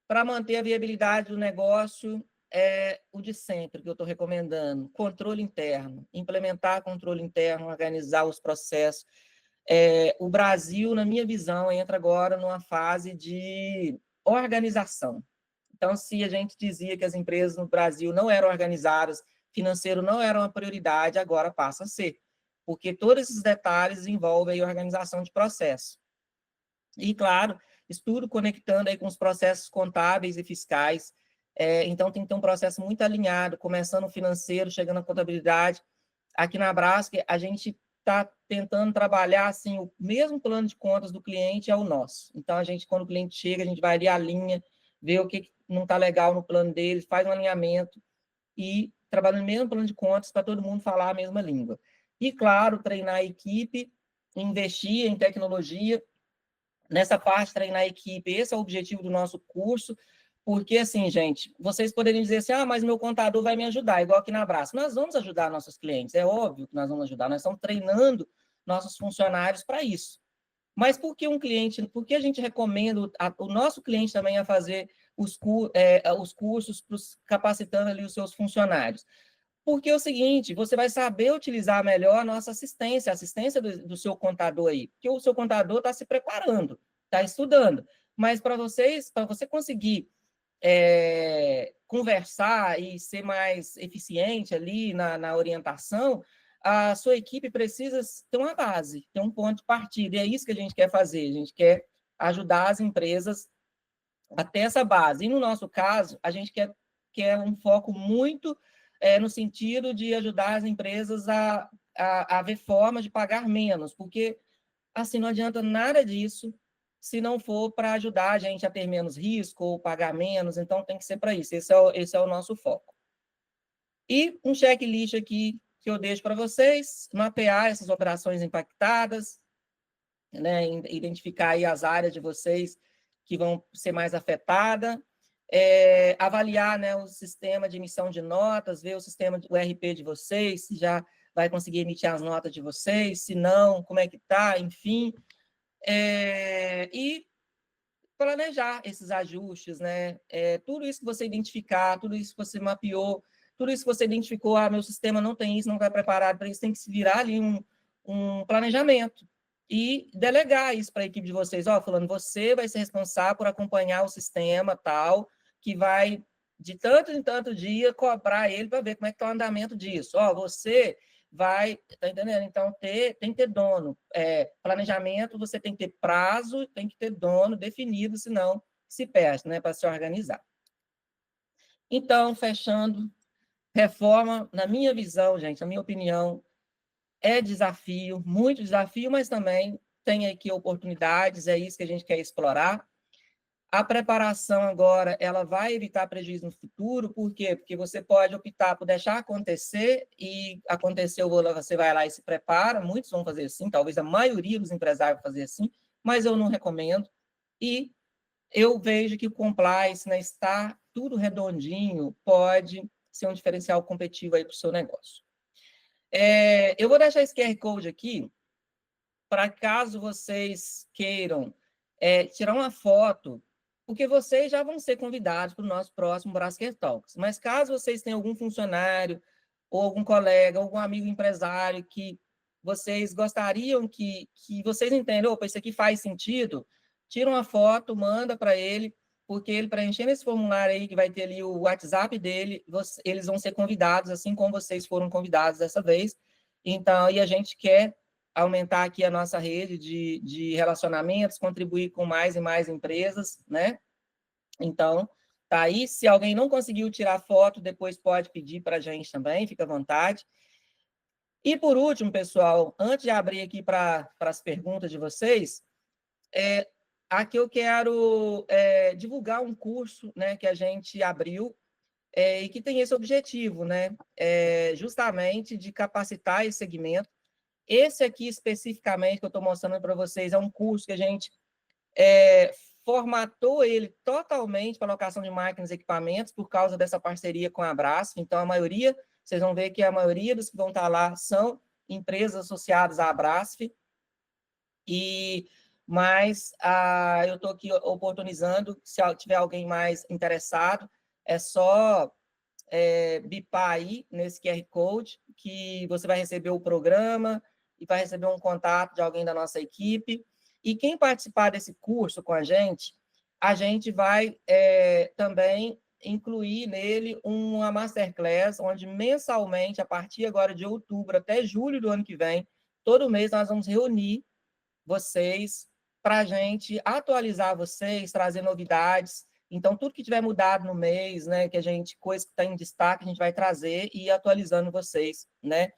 para manter a viabilidade do negócio, o de sempre, que eu estou recomendando, controle interno, implementar controle interno, organizar os processos. O Brasil, na minha visão, entra agora numa fase de organização. Então, se a gente dizia que as empresas no Brasil não eram organizadas, financeiro não era uma prioridade, agora passa a ser, porque todos esses detalhes envolvem a organização de processo. E, claro, estudo conectando aí com os processos contábeis e fiscais. Então, tem que ter um processo muito alinhado, começando o financeiro, chegando à contabilidade. Aqui na Braskem, a gente está tentando trabalhar assim, o mesmo plano de contas do cliente é o nosso. Então, quando o cliente chega, a gente vai ali a linha, vê o que não está legal no plano dele, faz um alinhamento e trabalha no mesmo plano de contas para todo mundo falar a mesma língua. E, claro, treinar a equipe, investir em tecnologia. Nessa parte, treinar a equipe, esse é o objetivo do nosso curso, porque, assim, gente, vocês poderiam dizer assim, mas meu contador vai me ajudar, igual aqui na Braskem. Nós vamos ajudar nossos clientes, é óbvio que nós vamos ajudar, nós estamos treinando nossos funcionários para isso. Mas por que por que a gente recomenda o nosso cliente também a fazer os cursos capacitando ali os seus funcionários? Porque é o seguinte, você vai saber utilizar melhor a nossa assistência, a assistência do seu contador aí, porque o seu contador está se preparando, está estudando. Mas para você conseguir conversar e ser mais eficiente ali na orientação, a sua equipe precisa ter uma base, ter um ponto de partida. E é isso que a gente quer fazer, a gente quer ajudar as empresas a ter essa base. E no nosso caso, a gente quer um foco muito no sentido de ajudar as empresas a ver formas de pagar menos, porque assim não adianta nada disso se não for para ajudar a gente a ter menos risco ou pagar menos, então tem que ser para isso, esse é o nosso foco. E um checklist aqui que eu deixo para vocês, mapear essas operações impactadas, né, identificar aí as áreas de vocês que vão ser mais afetadas, avaliar, né, o sistema de emissão de notas, ver o sistema, o RP de vocês, se já vai conseguir emitir as notas de vocês, se não, como é que está, enfim. E planejar esses ajustes, né? Tudo isso que você identificar, tudo isso que você mapeou, tudo isso que você identificou, meu sistema não tem isso, não está preparado para isso, tem que se virar ali um planejamento e delegar isso para a equipe de vocês. Falando, você vai ser responsável por acompanhar o sistema tal, que vai, de tanto em tanto dia, cobrar ele para ver como é que está o andamento disso. Você vai, tá entendendo? Então, tem que ter dono. Planejamento, você tem que ter prazo, tem que ter dono definido, senão se perde, né, para se organizar. Então, fechando, reforma, na minha visão, gente, na minha opinião, é desafio, muito desafio, mas também tem aqui oportunidades, é isso que a gente quer explorar. A preparação agora, ela vai evitar prejuízo no futuro, por quê? Porque você pode optar por deixar acontecer, e aconteceu, você vai lá e se prepara, muitos vão fazer assim, talvez a maioria dos empresários vão fazer assim, mas eu não recomendo, e eu vejo que o compliance, né, estar tudo redondinho, pode ser um diferencial competitivo aí para o seu negócio. Eu vou deixar esse QR Code aqui, para caso vocês queiram tirar uma foto, porque vocês já vão ser convidados para o nosso próximo Braskem Talks. Mas caso vocês tenham algum funcionário, ou algum colega, algum amigo empresário que vocês gostariam que vocês entendam, opa, isso aqui faz sentido, tira uma foto, manda para ele, porque ele preenchendo esse formulário aí, que vai ter ali o WhatsApp dele, eles vão ser convidados, assim como vocês foram convidados dessa vez. Então, e a gente quer aumentar aqui a nossa rede de relacionamentos, contribuir com mais e mais empresas, né? Então, tá aí. Se alguém não conseguiu tirar foto, depois pode pedir para a gente também, fica à vontade. E por último, pessoal, antes de abrir aqui para as perguntas de vocês, aqui eu quero divulgar um curso, né, que a gente abriu e que tem esse objetivo, né, justamente de capacitar esse segmento. Esse aqui, especificamente, que eu estou mostrando para vocês, é um curso que a gente formatou ele totalmente para locação de máquinas e equipamentos, por causa dessa parceria com a Brasf. Então, a maioria, vocês vão ver que a maioria dos que vão estar lá são empresas associadas à Brasf, mas eu estou aqui oportunizando, se tiver alguém mais interessado, é só bipar aí nesse QR Code, que você vai receber o programa e vai receber um contato de alguém da nossa equipe. E quem participar desse curso com a gente vai também incluir nele uma masterclass, onde mensalmente, a partir agora de outubro até julho do ano que vem, todo mês nós vamos reunir vocês para a gente atualizar vocês, trazer novidades. Então, tudo que tiver mudado no mês, né, coisa que está em destaque, a gente vai trazer e ir atualizando vocês, né,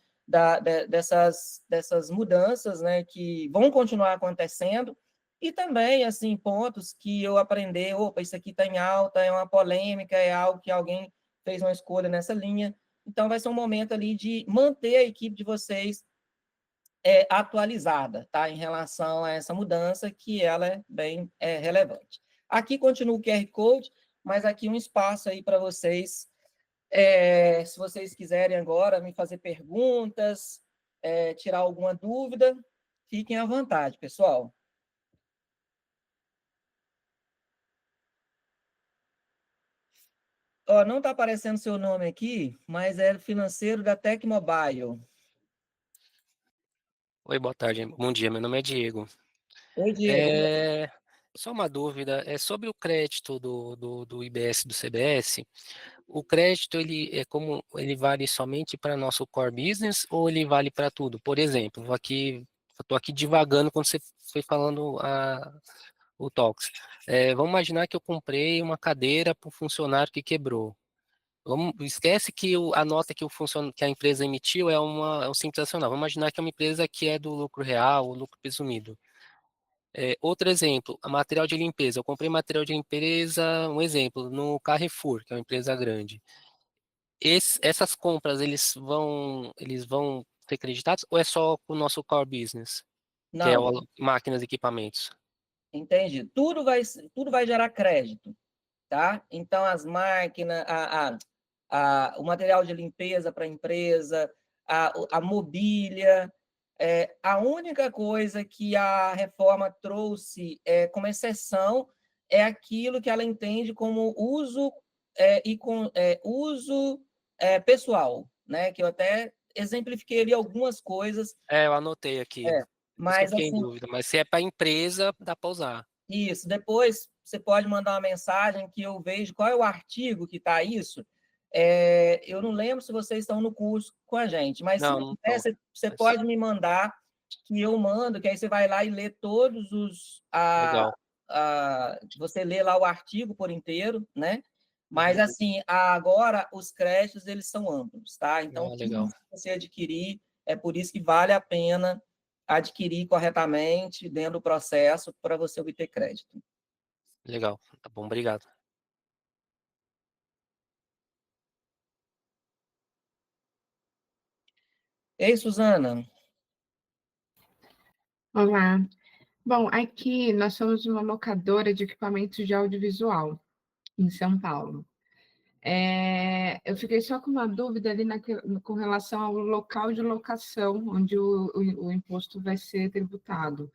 dessas mudanças, né, que vão continuar acontecendo, e também, assim, pontos que eu aprendi, opa, isso aqui está em alta, é uma polêmica, é algo que alguém fez uma escolha nessa linha. Então, vai ser um momento ali de manter a equipe de vocês atualizada, tá? Em relação a essa mudança, que ela é bem relevante. Aqui continua o QR Code, mas aqui um espaço aí para vocês, se vocês quiserem agora me fazer perguntas, tirar alguma dúvida, fiquem à vontade, pessoal. Não está aparecendo seu nome aqui, mas é financeiro da Tecmobile. Oi, boa tarde, bom dia, meu nome é Diego. Oi, Diego. Só uma dúvida, sobre o crédito do IBS e do CBS, o crédito ele vale somente para nosso core business ou ele vale para tudo? Por exemplo, estou aqui divagando quando você foi falando o Talks. Vamos imaginar que eu comprei uma cadeira para o funcionário que quebrou. Esquece que a nota que a empresa emitiu é um simples nacional. Vamos imaginar que é uma empresa que é do lucro real, ou lucro presumido. Outro exemplo, material de limpeza. Eu comprei material de limpeza, um exemplo, no Carrefour, que é uma empresa grande. Essas compras, eles vão ser creditados ou é só o nosso core business, que é Não, máquinas e equipamentos? entendi. Tudo vai gerar crédito, tá? Então, as máquinas, o material de limpeza para a empresa, a mobília, A única coisa que a reforma trouxe como exceção é aquilo que ela entende como uso uso pessoal, né? Que eu até exemplifiquei ali algumas coisas. Eu anotei aqui. Por isso que eu Mas fiquei em assim, dúvida. Mas se é para empresa, dá para usar. isso. Depois você pode mandar uma mensagem que eu vejo qual é o artigo que está isso. Eu não lembro se vocês estão no curso com a gente, mas se Não, não não tiver, tô. você Mas pode me mandar, que eu mando, que aí você vai lá e lê todos os. legal. Você lê lá o artigo por inteiro, né? Mas, assim, agora os créditos, eles são amplos, tá? Então, tudo Legal. que você adquirir, é por isso que vale a pena adquirir corretamente dentro do processo para você obter crédito. Legal. Tá bom, obrigado. Ei, Suzana. Olá. Bom, aqui nós somos uma locadora de equipamentos de audiovisual em São Paulo. Eu fiquei só com uma dúvida ali com relação ao local de locação onde o imposto vai ser tributado.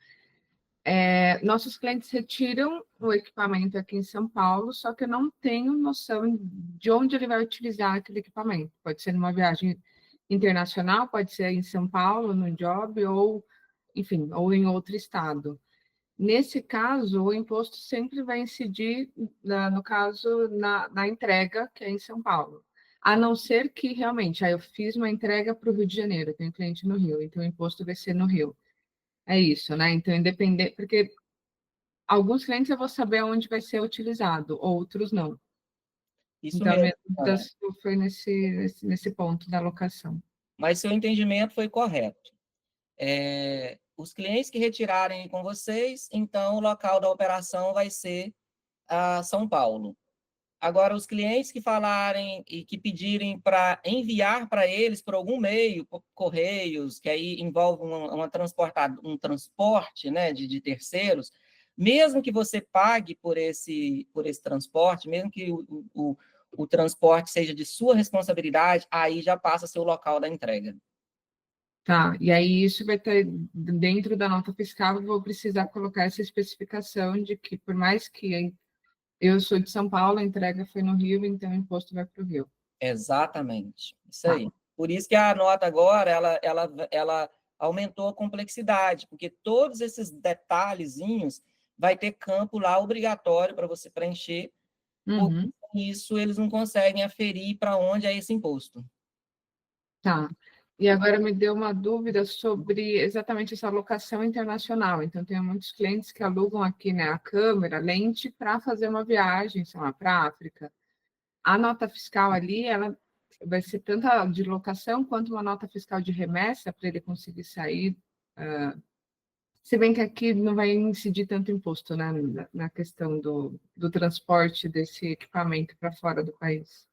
Nossos clientes retiram o equipamento aqui em São Paulo, só que eu não tenho noção de onde ele vai utilizar aquele equipamento. Pode ser numa viagem internacional, pode ser em São Paulo, no job, ou, enfim, ou em outro estado. Nesse caso, o imposto sempre vai incidir, no caso, na entrega, que é em São Paulo. A não ser que, realmente, eu fiz uma entrega para o Rio de Janeiro, eu tenho cliente no Rio, então o imposto vai ser no Rio. É isso, né? Então, independente, porque alguns clientes eu vou saber onde vai ser utilizado, outros não. Isso Então, a mesmo, minha dúvida Ana. foi nesse ponto da locação. Mas seu entendimento foi correto. Os clientes que retirarem com vocês, então o local da operação vai ser São Paulo. Agora, os clientes que falarem e que pedirem para enviar para eles por algum meio, por correios, que aí envolve um transporte, né, de terceiros, mesmo que você pague por esse transporte, mesmo que o transporte seja de sua responsabilidade, aí já passa a ser o local da entrega. Tá, e aí isso vai ter dentro da nota fiscal, eu vou precisar colocar essa especificação de que, por mais que eu sou de São Paulo, a entrega foi no Rio, então o imposto vai para o Rio. Exatamente, isso Tá. aí. Por isso que a nota agora, ela aumentou a complexidade, porque todos esses detalhezinhos vai ter campo lá obrigatório para você preencher, por Uhum. isso eles não conseguem aferir para onde é esse imposto. Tá. E agora me deu uma dúvida sobre exatamente essa locação internacional. Então, tem muitos clientes que alugam aqui, né, a câmera, a lente, para fazer uma viagem, sei lá, para a África. A nota fiscal ali, ela vai ser tanto a de locação quanto uma nota fiscal de remessa para ele conseguir sair. Se bem que aqui não vai incidir tanto imposto, né, na questão do transporte desse equipamento para fora do país.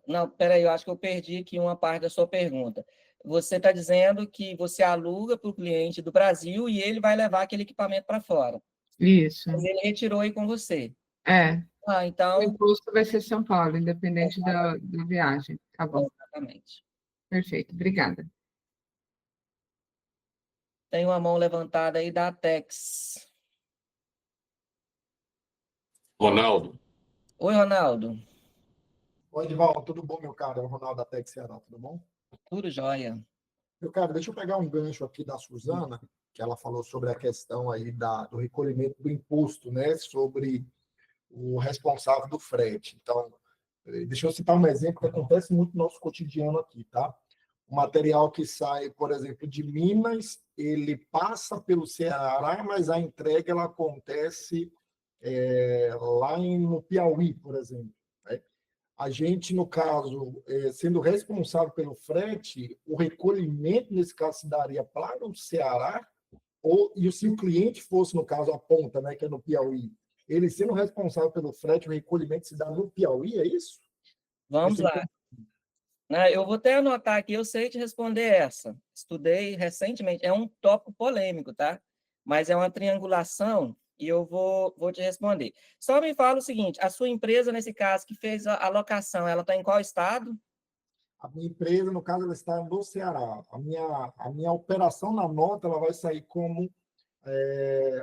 Não, peraí, eu acho que eu perdi aqui uma parte da sua pergunta. Você está dizendo que você aluga para o cliente do Brasil e ele vai levar aquele equipamento para fora. Isso. Mas ele retirou aí com você. O Então, imposto vai ser São Paulo, independente da viagem. Tá bom, exatamente. perfeito, obrigada. Tem uma mão levantada aí da Atex. Ronaldo. Oi, Ronaldo. Oi, Edivaldo, tudo bom, meu caro? É o Ronaldo da Tec Ceará, tudo bom? Tudo jóia. Meu caro, deixa eu pegar um gancho aqui da Suzana, que ela falou sobre a questão aí do recolhimento do imposto, né? Sobre o responsável do frete. Então, deixa eu citar um exemplo que acontece muito no nosso cotidiano aqui, tá? O material que sai, por exemplo, de Minas, ele passa pelo Ceará, mas a entrega ela acontece lá no Piauí, por exemplo, né? A gente, no caso, sendo responsável pelo frete, o recolhimento, nesse caso, se daria para o Ceará, e se o cliente fosse, no caso, a ponta, né, que é no Piauí, ele sendo responsável pelo frete, o recolhimento se dá no Piauí, é isso? Vamos lá. Eu vou até anotar aqui, eu sei te responder essa. Estudei recentemente, é um tópico polêmico, tá? Mas é uma triangulação e eu vou te responder. Só me fala o seguinte, a sua empresa, nesse caso, que fez a locação, ela está em qual estado? A minha empresa, no caso, ela está no Ceará. A minha operação na nota ela vai sair como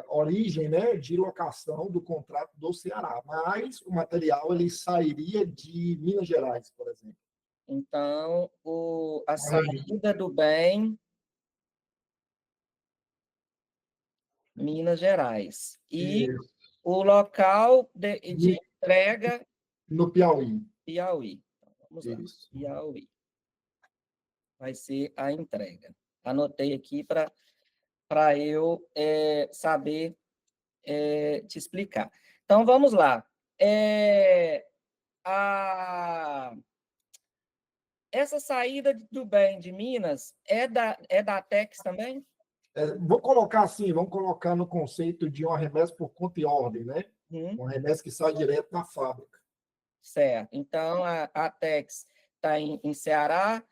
origem, né, de locação do contrato do Ceará, mas o material ele sairia de Minas Gerais, por exemplo. Então, a saída do bem, Minas Gerais. E Isso. o local de entrega, No Piauí. Piauí. Então, vamos lá, Isso. Piauí. Vai ser a entrega. Anotei aqui para eu saber te explicar. Então, vamos lá. Essa saída do bem de Minas é da Atex também? Vamos colocar no conceito de uma remessa por conta e ordem, né? Uma remessa que sai direto da fábrica. Certo. Então, a Atex está em Ceará,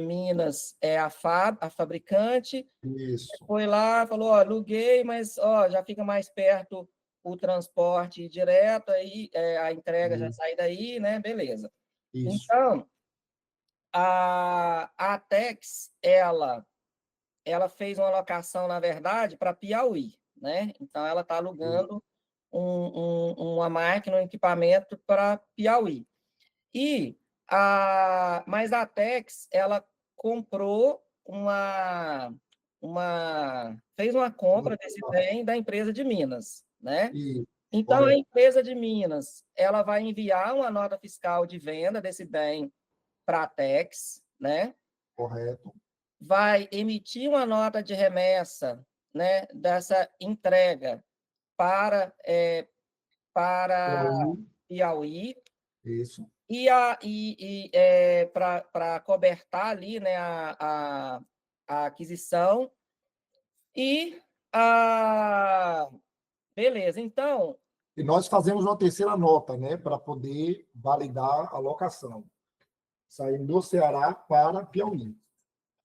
Minas é a fabricante. Isso. Foi lá, falou, ó, aluguei, mas ó, já fica mais perto o transporte direto, aí a entrega já sai daí, né? Beleza. Isso. Então, a Atex, ela fez uma locação, na verdade, para Piauí, né? Então, ela está alugando uma máquina, um equipamento para Piauí. Mas a Atex, ela comprou fez uma compra desse bem da empresa de Minas, né? Isso. Então, Correto. a empresa de Minas, ela vai enviar uma nota fiscal de venda desse bem para a Atex, né? Correto. Vai emitir uma nota de remessa, né, dessa entrega para Piauí, Isso. para cobertar ali, né, a aquisição. Beleza, então. E nós fazemos uma terceira nota, né, para poder validar a locação. Saindo do Ceará para Piauí.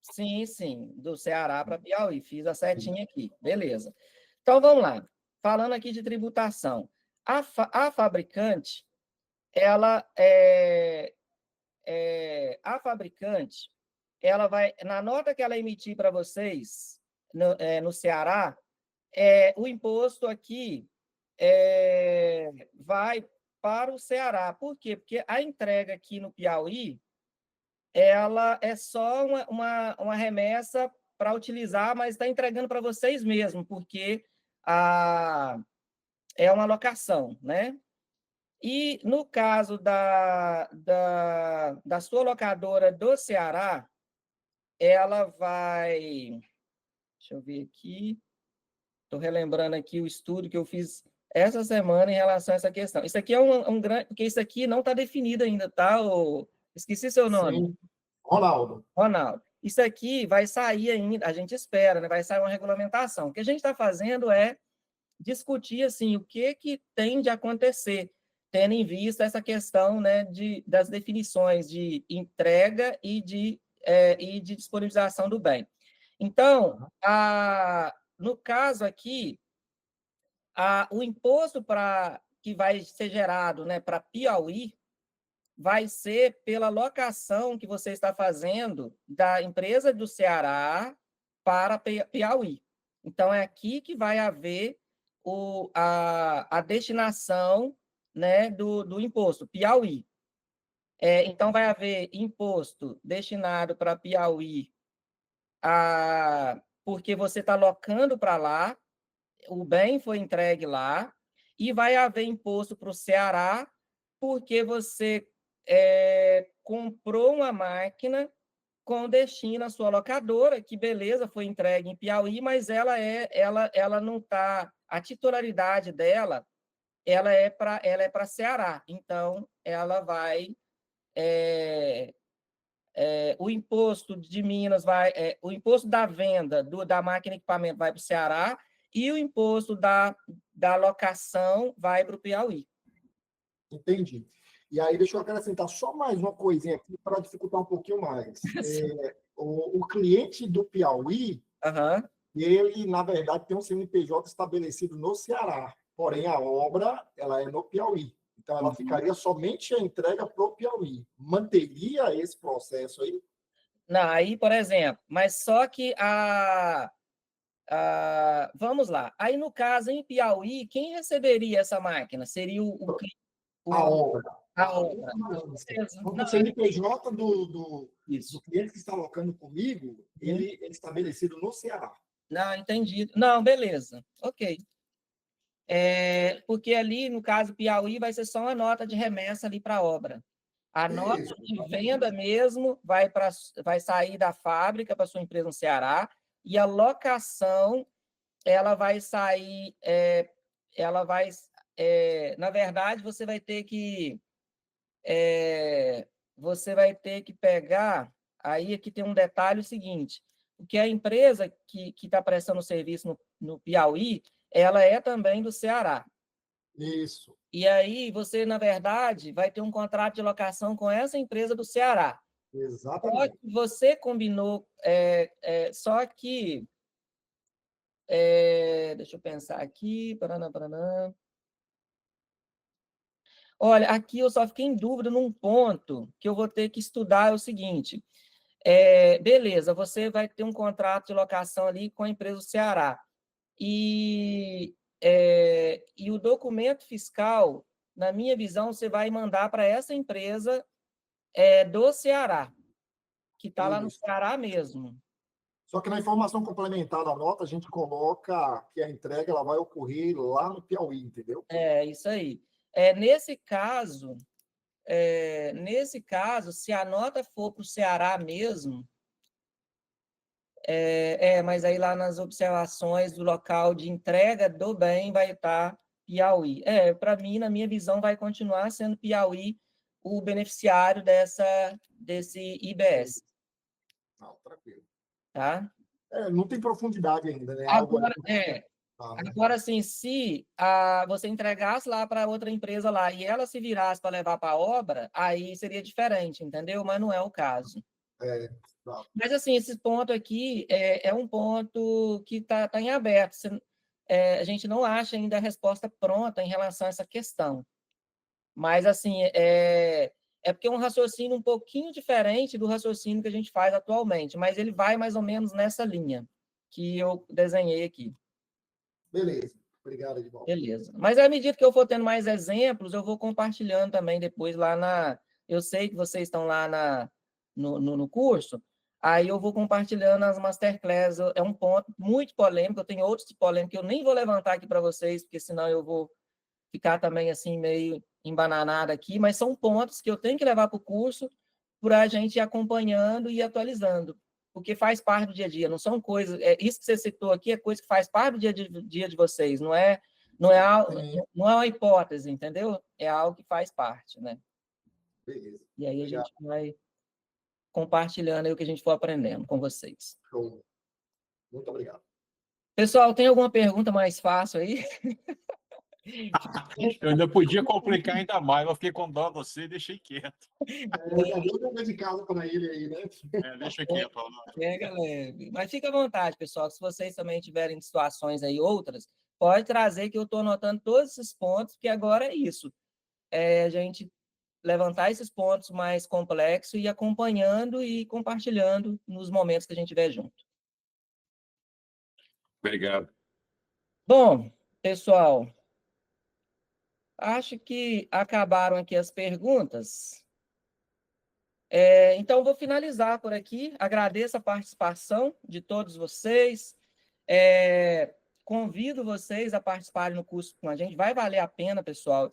Sim, do Ceará para Piauí. Fiz a setinha aqui. Beleza. Então, vamos lá. Falando aqui de tributação. A fabricante, ela vai, na nota que ela emitir para vocês, no Ceará, o imposto aqui vai para o Ceará. Por quê? Porque a entrega aqui no Piauí, ela é só uma remessa para utilizar, mas está entregando para vocês mesmo, porque é uma locação, né? E no caso da sua locadora do Ceará, ela vai... Deixa eu ver aqui. Estou relembrando aqui o estudo que eu fiz essa semana em relação a essa questão. Isso aqui é um grande... Porque isso aqui não está definido ainda, tá? Esqueci seu nome. Sim. Ronaldo. Isso aqui vai sair ainda, a gente espera, né? Vai sair uma regulamentação. O que a gente está fazendo é discutir assim, o que tem de acontecer, tendo em vista essa questão, né, das definições de entrega e de disponibilização do bem. Então, no caso aqui, o imposto que vai ser gerado, né, para Piauí vai ser pela locação que você está fazendo da empresa do Ceará para Piauí. Então, é aqui que vai haver a destinação, né, do imposto, Piauí. Então, vai haver imposto destinado para Piauí, porque você está locando para lá, o bem foi entregue lá, e vai haver imposto para o Ceará, porque você comprou uma máquina com destino à sua locadora, que beleza, foi entregue em Piauí, mas ela não está, a titularidade dela, ela é para Ceará, então ela vai, o imposto de Minas vai, o imposto da venda da máquina e equipamento vai para o Ceará, e o imposto da locação vai para o Piauí. Entendi. E aí, deixa eu acrescentar só mais uma coisinha aqui para dificultar um pouquinho mais. O cliente do Piauí, ele, na verdade, tem um CNPJ estabelecido no Ceará, porém a obra ela é no Piauí. Então, ela ficaria somente a entrega para o Piauí. Manteria esse processo aí? Não, aí, por exemplo, mas só que vamos lá. Aí, no caso, em Piauí, quem receberia essa máquina? Seria A obra. a obra. Então, o CNPJ do Isso. cliente que está alocando comigo, ele é estabelecido no Ceará. Não, entendi. Não, beleza. Ok. Porque ali, no caso, Piauí, vai ser só uma nota de remessa ali para a obra. A nota Isso. de venda mesmo vai sair da fábrica para sua empresa no Ceará, e a locação, ela vai sair, na verdade, você vai ter que pegar, aí aqui tem um detalhe, o seguinte, porque a empresa que está prestando serviço no Piauí, ela é também do Ceará. Isso. E aí você, na verdade, vai ter um contrato de locação com essa empresa do Ceará. Só Exatamente. que você combinou, só que, deixa eu pensar aqui, paraná. Olha, aqui eu só fiquei em dúvida num ponto que eu vou ter que estudar, é o seguinte, beleza, você vai ter um contrato de locação ali com a empresa do Ceará, e o documento fiscal, na minha visão, você vai mandar para essa empresa do Ceará, que está lá no Isso. Ceará mesmo. Só que na informação complementar da nota, a gente coloca que a entrega ela vai ocorrer lá no Piauí, entendeu? Isso aí. Nesse caso, se a nota for para o Ceará mesmo, mas aí lá nas observações do local de entrega do bem vai estar Piauí. Para mim, na minha visão, vai continuar sendo Piauí o beneficiário desse IBS. Não, tranquilo. Tá? Não tem profundidade ainda, né? Agora, assim, se você entregasse lá para outra empresa lá e ela se virasse para levar para a obra, aí seria diferente, entendeu? Mas não é o caso. Tá. Mas, assim, esse ponto aqui é um ponto que está em aberto. A gente não acha ainda a resposta pronta em relação a essa questão. Mas, assim, porque é um raciocínio um pouquinho diferente do raciocínio que a gente faz atualmente, mas ele vai mais ou menos nessa linha que eu desenhei aqui. Beleza. Obrigado, Edvaldo. Beleza. Mas à medida que eu for tendo mais exemplos, eu vou compartilhando também depois lá na... Eu sei que vocês estão lá no curso, aí eu vou compartilhando as masterclass. É um ponto muito polêmico, eu tenho outros polêmicos que eu nem vou levantar aqui para vocês, porque senão eu vou ficar também assim meio embananado aqui, mas são pontos que eu tenho que levar para o curso para a gente ir acompanhando e atualizando, porque faz parte do dia a dia, não são coisas... isso que você citou aqui é coisa que faz parte do dia de vocês, não é uma hipótese, entendeu? É algo que faz parte, né? Beleza. E aí Obrigado. a gente vai compartilhando aí o que a gente for aprendendo com vocês. Show. Muito obrigado. Pessoal, tem alguma pergunta mais fácil aí? Eu ainda podia complicar ainda mais, eu fiquei com dó de você e deixei quieto. Já deu dever de casa para ele aí, né? Deixa quieto. Pega leve. Mas fica à vontade, pessoal. Se vocês também tiverem situações aí outras, pode trazer que eu estou anotando todos esses pontos, porque agora é isso. A gente levantar esses pontos mais complexos e ir acompanhando e compartilhando nos momentos que a gente estiver junto. Obrigado. Bom, pessoal, acho que acabaram aqui as perguntas. Então, vou finalizar por aqui. Agradeço a participação de todos vocês. Convido vocês a participarem no curso com a gente. Vai valer a pena, pessoal.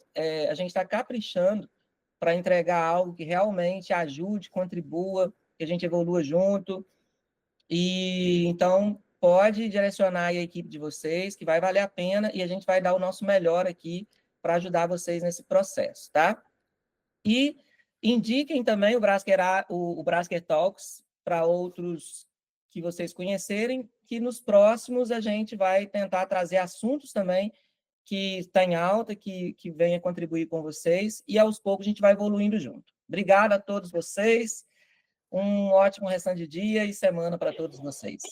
A gente está caprichando para entregar algo que realmente ajude, contribua, que a gente evolua junto. E então, pode direcionar aí a equipe de vocês, que vai valer a pena, e a gente vai dar o nosso melhor aqui para ajudar vocês nesse processo, tá? E indiquem também o Brasker Talks para outros que vocês conhecerem, que nos próximos a gente vai tentar trazer assuntos também que está em alta, que venha contribuir com vocês, e aos poucos a gente vai evoluindo junto. Obrigado a todos vocês, um ótimo restante de dia e semana para todos vocês.